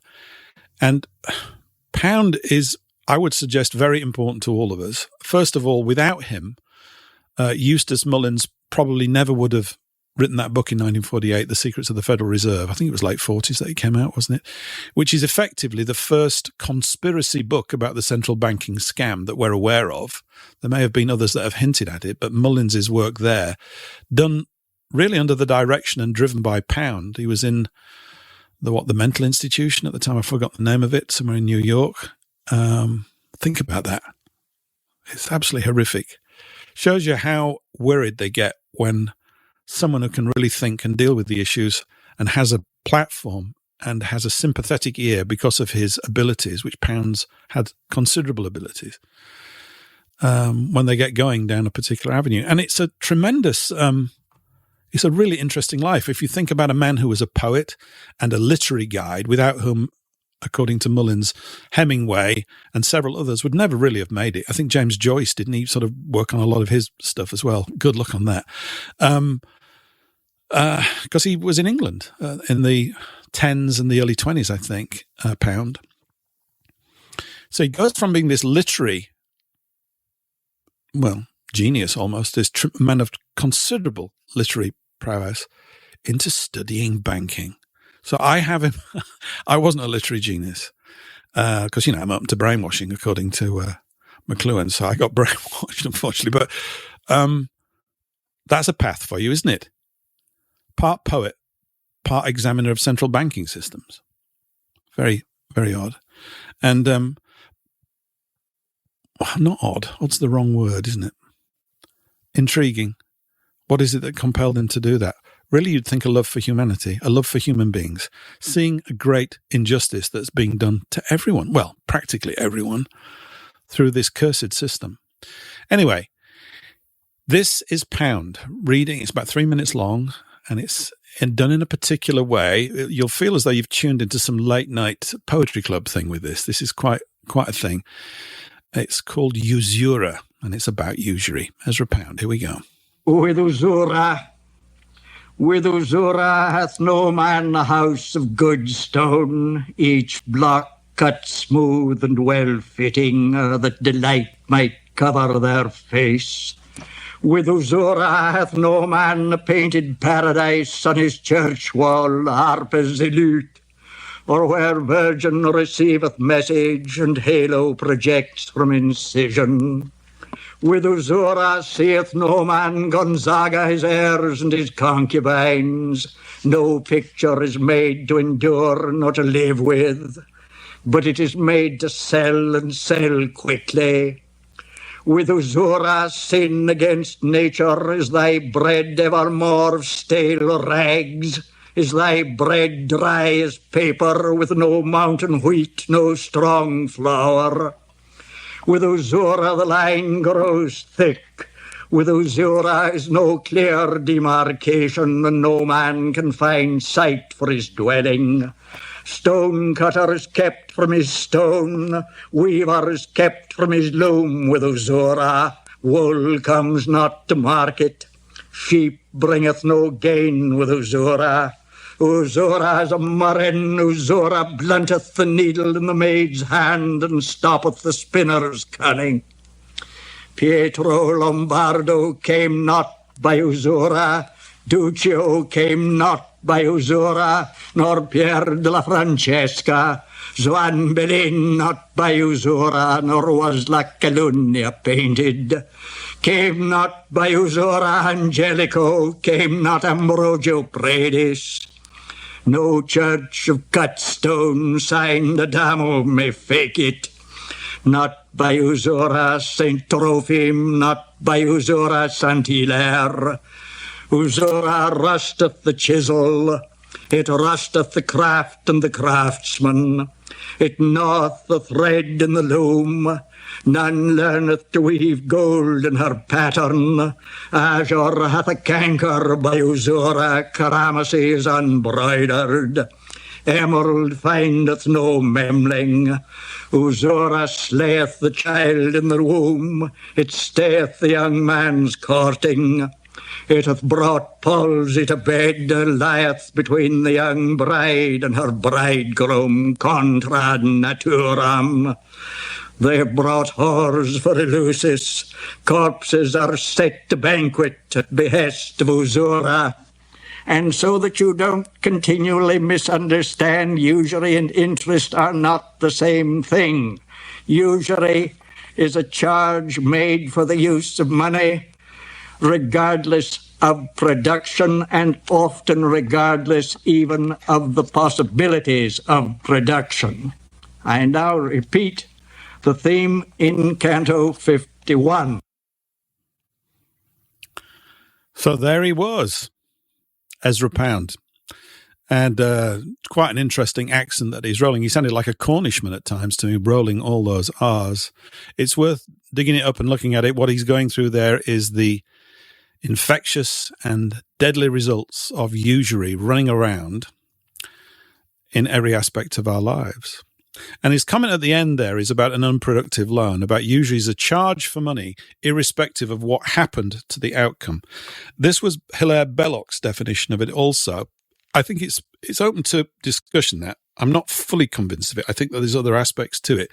Pound is, I would suggest, very important to all of us. First of all, without him, Eustace Mullins probably never would have written that book in 1948, The Secrets of the Federal Reserve. I think it was late 40s that it came out, wasn't it? Which is effectively the first conspiracy book about the central banking scam that we're aware of. There may have been others that have hinted at it, but Mullins's work there, done really under the direction and driven by Pound. He was in the mental institution at the time. I forgot the name of it, somewhere in New York. Think about that. It's absolutely horrific. Shows you how worried they get when someone who can really think and deal with the issues and has a platform and has a sympathetic ear because of his abilities, which Pound's had considerable abilities, when they get going down a particular avenue. And it's a tremendous, it's a really interesting life. If you think about a man who was a poet and a literary guide, without whom, according to Mullins, Hemingway and several others would never really have made it. I think James Joyce, didn't he sort of work on a lot of his stuff as well? Good luck on that. Because he was in England in the 10s and the early 20s, I think, Pound. So he goes from being this literary, genius almost, this man of considerable literary prowess, into studying banking. So I have him. I wasn't a literary genius because, I'm up to brainwashing, according to McLuhan. So I got brainwashed, unfortunately. But that's a path for you, isn't it? Part poet, part examiner of central banking systems. Very, very odd. And not odd. Odd's the wrong word, isn't it? Intriguing. What is it that compelled him to do that? Really, you'd think a love for humanity, a love for human beings, seeing a great injustice that's being done to everyone, well, practically everyone, through this cursed system. Anyway, this is Pound reading. It's about 3 minutes long, and it's done in a particular way. You'll feel as though you've tuned into some late-night poetry club thing with this. This is quite a thing. It's called Usury, and it's about usury. Ezra Pound, here we go. With Usura hath no man a house of good stone, each block cut smooth and well-fitting, that delight might cover their face. With Usura hath no man a painted paradise on his church wall, harpers elude, or where virgin receiveth message and halo projects from incision. With Usura seeth no man Gonzaga his heirs and his concubines. No picture is made to endure nor to live with, but it is made to sell and sell quickly. With Usura sin against nature is thy bread evermore of stale rags. Is thy bread dry as paper with no mountain wheat, no strong flour? With Usura the line grows thick. With Usura is no clear demarcation, and no man can find site for his dwelling. Stone cutter is kept from his stone, weaver is kept from his loom with Usura. Wool comes not to market, sheep bringeth no gain with Usura. Usura is a murrain, Usura blunteth the needle in the maid's hand and stoppeth the spinner's cunning. Pietro Lombardo came not by Usura, Duccio came not by Usura, nor Pier della Francesca, Juan Bellin not by Usura, nor was La Calunnia painted. came not by usura angelico, came not ambrogio predis. No church of cut stone signed Adamo may fake it. Not by usura Saint Trophim, not by usura Saint Hilaire. Usura rusteth the chisel, it rusteth the craft and the craftsman. It gnaweth the thread in the loom. None learneth to weave gold in her pattern. Azure hath a canker by usura, Karamases is unbroidered. Emerald findeth no memling. Usura slayeth the child in the womb. It stayeth the young man's courting. It hath brought palsy to bed, lieth between the young bride and her bridegroom, contra naturam. They have brought whores for Eleusis. Corpses are set to banquet at behest of usura. And so that you don't continually misunderstand, usury and interest are not the same thing. Usury is a charge made for the use of money, regardless of production and often regardless even of the possibilities of production. I now repeat the theme in Canto 51. So there he was, Ezra Pound. And quite an interesting accent that he's rolling. He sounded like a Cornishman at times to me, rolling all those R's. It's worth digging it up and looking at it. What he's going through there is the infectious and deadly results of usury running around in every aspect of our lives. And his comment at the end there is about an unproductive loan, about usury as a charge for money, irrespective of what happened to the outcome. This was Hilaire Belloc's definition of it also. I think it's open to discussion, that. I'm not fully convinced of it. I think that there's other aspects to it,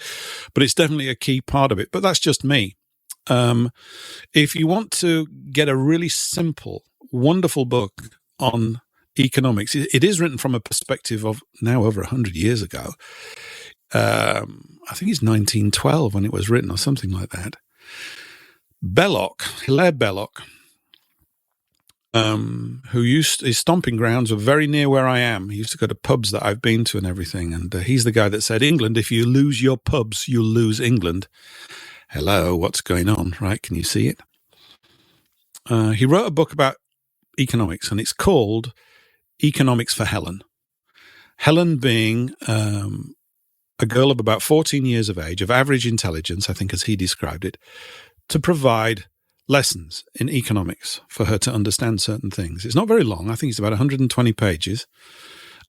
but it's definitely a key part of it. But that's just me. If you want to get a really simple, wonderful book on economics, it is written from a perspective of now over 100 years ago. I think it's 1912 when it was written or something like that. Hilaire Belloc, his stomping grounds were very near where I am. He used to go to pubs that I've been to and everything. And he's the guy that said, England, if you lose your pubs, you'll lose England. Hello, what's going on, right? Can you see it? He wrote a book about economics, and it's called Economics for Helen. Helen being a girl of about 14 years of age, of average intelligence, I think as he described it, to provide lessons in economics for her to understand certain things. It's not very long. I think it's about 120 pages.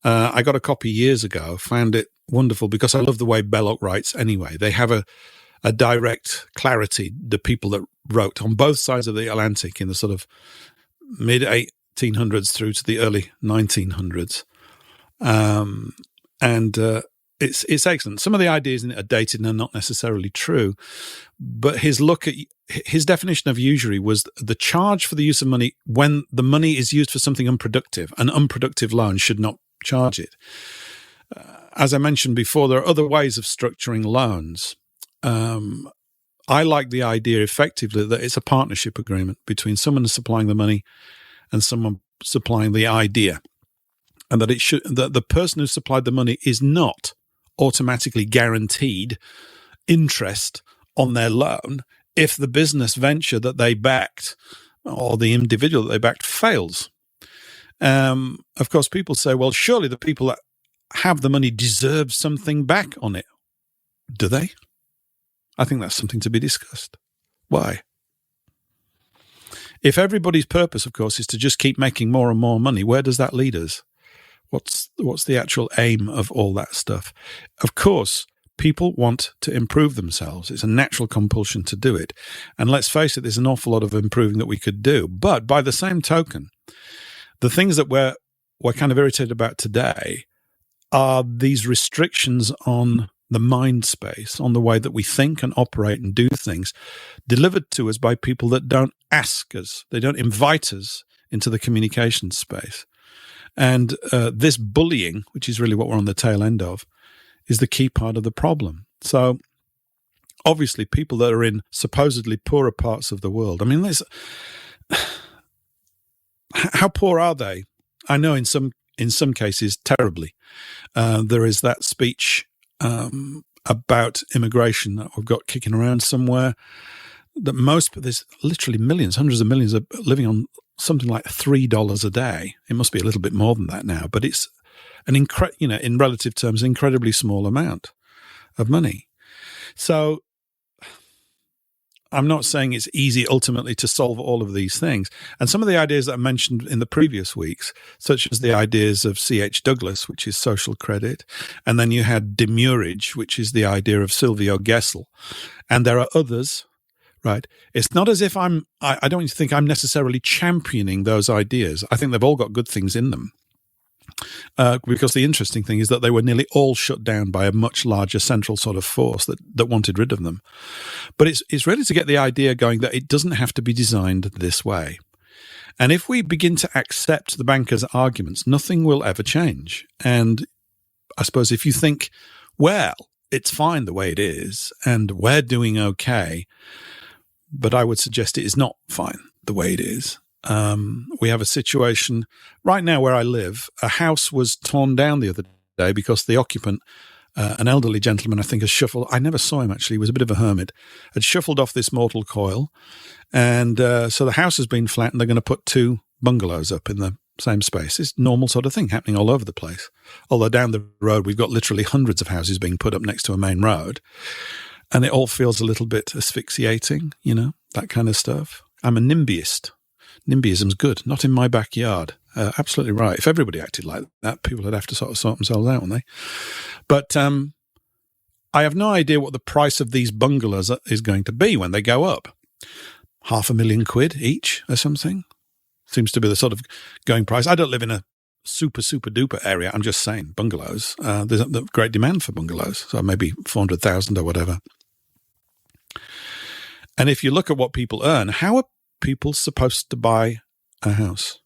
I got a copy years ago, found it wonderful because I love the way Belloc writes anyway. They have a direct clarity, the people that wrote on both sides of the Atlantic in the sort of mid-1800s through to the early 1900s. It's excellent. Some of the ideas in it are dated and are not necessarily true, but his definition of usury was the charge for the use of money when the money is used for something unproductive. An unproductive loan should not charge it. As I mentioned before, there are other ways of structuring loans. I like the idea effectively that it's a partnership agreement between someone supplying the money and someone supplying the idea, and that that the person who supplied the money is not automatically guaranteed interest on their loan if the business venture that they backed or the individual that they backed fails. Of course, people say, well, surely the people that have the money deserve something back on it. Do they? I think that's something to be discussed. Why? If everybody's purpose, of course, is to just keep making more and more money, where does that lead us? What's the actual aim of all that stuff? Of course, people want to improve themselves. It's a natural compulsion to do it. And let's face it, there's an awful lot of improving that we could do. But by the same token, the things that we're kind of irritated about today are these restrictions on the mind space, on the way that we think and operate and do things, delivered to us by people that don't ask us. They don't invite us into the communication space. And this bullying, which is really what we're on the tail end of, is the key part of the problem. So obviously people that are in supposedly poorer parts of the world. I mean, how poor are they? I know in some cases terribly. There is that speech about immigration that we've got kicking around somewhere, that there's literally millions, hundreds of millions are living on something like $3 a day. It must be a little bit more than that now, but it's an in relative terms, incredibly small amount of money. So I'm not saying it's easy ultimately to solve all of these things. And some of the ideas that I mentioned in the previous weeks, such as the ideas of C.H. Douglas, which is social credit, and then you had demurrage, which is the idea of Silvio Gesell, and there are others, right? It's not as if I don't think I'm necessarily championing those ideas. I think they've all got good things in them. Because the interesting thing is that they were nearly all shut down by a much larger central sort of force that wanted rid of them. But it's really to get the idea going that it doesn't have to be designed this way. And if we begin to accept the bankers' arguments, nothing will ever change. And I suppose if you think, well, it's fine the way it is, and we're doing okay, but I would suggest it is not fine the way it is. We have a situation right now where I live. A house was torn down the other day because the occupant, an elderly gentleman, I think, has shuffled. I never saw him, actually. He was a bit of a hermit. Had shuffled off this mortal coil. And so the house has been flattened. They're going to put 2 bungalows up in the same space. It's a normal sort of thing happening all over the place. Although down the road, we've got literally hundreds of houses being put up next to a main road. And it all feels a little bit asphyxiating, that kind of stuff. I'm a NIMBYist. NIMBYism's good, not in my backyard. Absolutely right. If everybody acted like that, people would have to sort themselves out, wouldn't they? But I have no idea what the price of these bungalows is going to be when they go up. £500,000 each or something seems to be the sort of going price. I don't live in a super duper area. I'm just saying bungalows. There's a great demand for bungalows, so maybe 400,000 or whatever. And if you look at what people earn, how are people supposed to buy a house?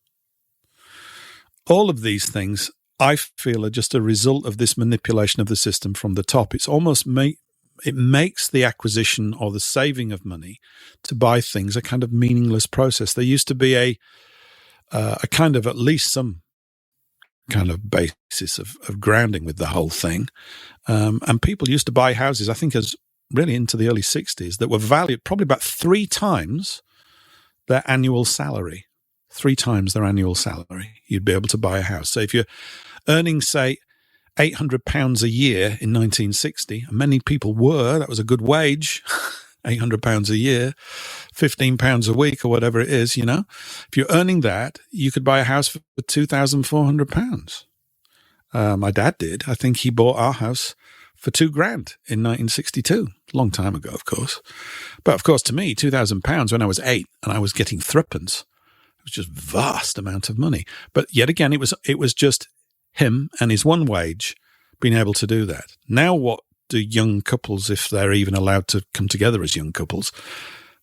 All of these things, I feel, are just a result of this manipulation of the system from the top. It's almost it makes the acquisition or the saving of money to buy things a kind of meaningless process. There used to be a kind of, at least some kind of basis of grounding with the whole thing. And people used to buy houses, I think, as really into the early 60s, that were valued probably about 3 times their annual salary. 3 times their annual salary, you'd be able to buy a house. So if you're earning, say, £800 a year in 1960, and many people were, that was a good wage, £800 a year, £15 a week or whatever it is, If you're earning that, you could buy a house for £2,400. My dad did. I think he bought our house for £2,000 in 1962. Long time ago, of course. But of course, to me, £2,000 when I was 8 and I was getting threepence, it was just vast amount of money. But yet again, it was just him and his one wage being able to do that. Now, what do young couples, if they're even allowed to come together as young couples,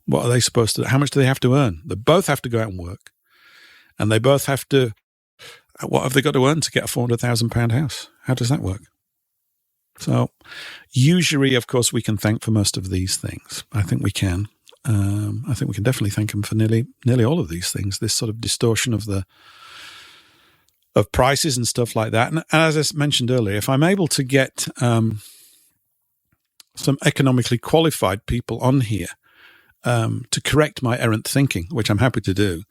what are they supposed to? How much do they have to earn? They both have to go out and work, and they both have to. What have they got to earn to get a £400,000 house? How does that work? So, Usury, of course, we can thank for most of these things. I think we can. I think we can definitely thank them for nearly all of these things. This sort of distortion of prices and stuff like that. And as I mentioned earlier, if I'm able to get some economically qualified people on here to correct my errant thinking, which I'm happy to do,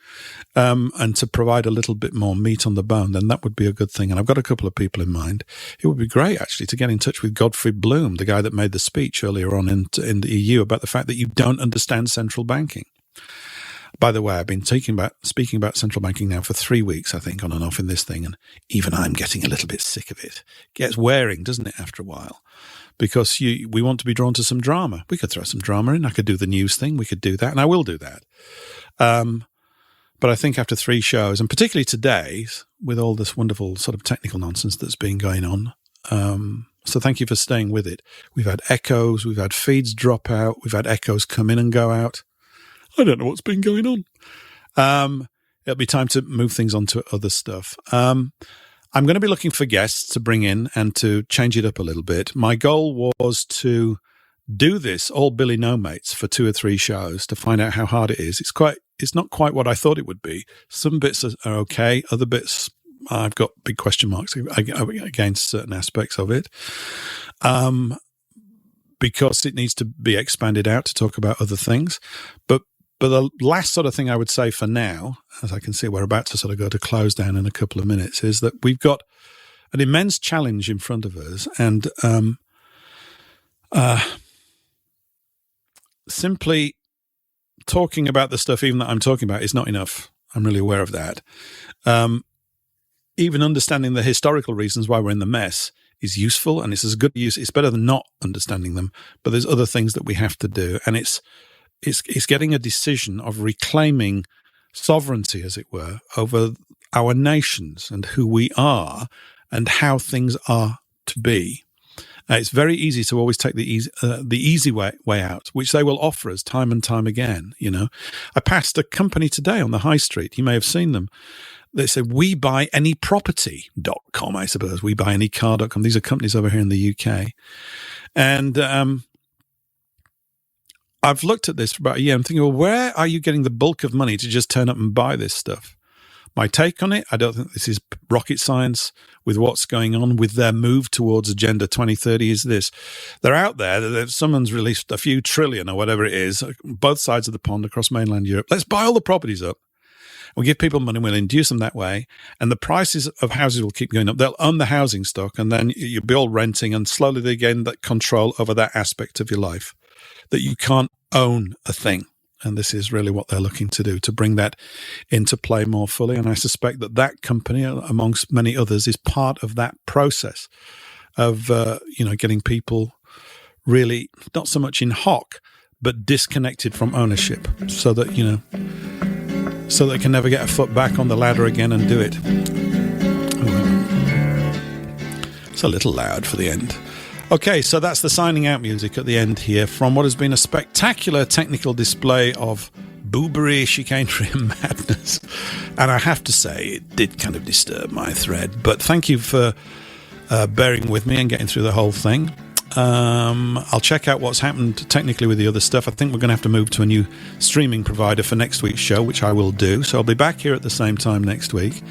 and to provide a little bit more meat on the bone, then that would be a good thing. And I've got a couple of people in mind. It would be great, actually, to get in touch with Godfrey Bloom, the guy that made the speech earlier on in the EU about the fact that you don't understand central banking. By the way, I've been speaking about central banking now for 3 weeks, I think, on and off in this thing, and even I'm getting a little bit sick of it. It gets wearing, doesn't it, after a while? Because we want to be drawn to some drama. We could throw some drama in. I could do the news thing. We could do that, and I will do that. But I think after 3 shows, and particularly today, with all this wonderful sort of technical nonsense that's been going on, so thank you for staying with it. We've had echoes. We've had feeds drop out. We've had echoes come in and go out. I don't know what's been going on. It'll be time to move things on to other stuff. I'm going to be looking for guests to bring in and to change it up a little bit. My goal was to do this all Billy No Mates for 2 or 3 shows to find out how hard it is. It's not quite what I thought it would be. Some bits are okay. Other bits, I've got big question marks against certain aspects of it. Because it needs to be expanded out to talk about other things. But the last sort of thing I would say for now, as I can see we're about to sort of go to close down in a couple of minutes, is that we've got an immense challenge in front of us. And simply talking about the stuff even that I'm talking about is not enough. I'm really aware of that. Even understanding the historical reasons why we're in the mess is useful, and it's as good use. It's better than not understanding them. But there's other things that we have to do, and it's getting a decision of reclaiming sovereignty, as it were, over our nations and who we are and how things are to be. It's very easy to always take the easy way out, which they will offer us time and time again. You know, I passed a company today on the high street. You may have seen them. They said, WeBuyAnyProperty.com, I suppose, WeBuyAnyCar.com. These are companies over here in the UK. And I've looked at this for about a year. I'm thinking, well, where are you getting the bulk of money to just turn up and buy this stuff? My take on it, I don't think this is rocket science with what's going on with their move towards Agenda 2030 is this. They're out there. Someone's released a few trillion or whatever it is, both sides of the pond across mainland Europe. Let's buy all the properties up. We'll give people money, we'll induce them that way, and the prices of houses will keep going up. They'll own the housing stock, and then you'll be all renting, and slowly they gain that control over that aspect of your life, that you can't own a thing. And this is really what they're looking to do, to bring that into play more fully. And I suspect that company, amongst many others, is part of that process of, getting people really not so much in hock, but disconnected from ownership so that, so they can never get a foot back on the ladder again and do it. It's a little loud for the end. Okay, so that's the signing out music at the end here from what has been a spectacular technical display of boobery, chicanery and madness. And I have to say, it did kind of disturb my thread. But thank you for bearing with me and getting through the whole thing. I'll check out what's happened technically with the other stuff. I think we're going to have to move to a new streaming provider for next week's show, which I will do. So I'll be back here at the same time next week.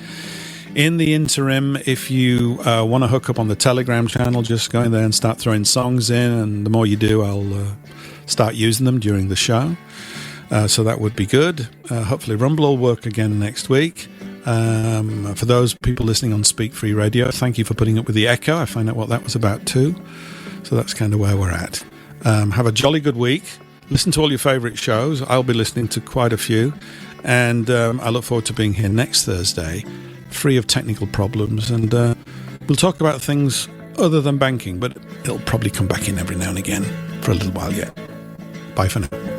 In the interim, if you want to hook up on the Telegram channel, just go in there and start throwing songs in. And the more you do, I'll start using them during the show. So that would be good. Hopefully Rumble will work again next week. For those people listening on Speak Free Radio, thank you for putting up with the echo. I found out what that was about too. So that's kind of where we're at. Have a jolly good week. Listen to all your favourite shows. I'll be listening to quite a few. And I look forward to being here next Thursday, free of technical problems. And we'll talk about things other than banking, but it'll probably come back in every now and again for a little while yet. Bye for now.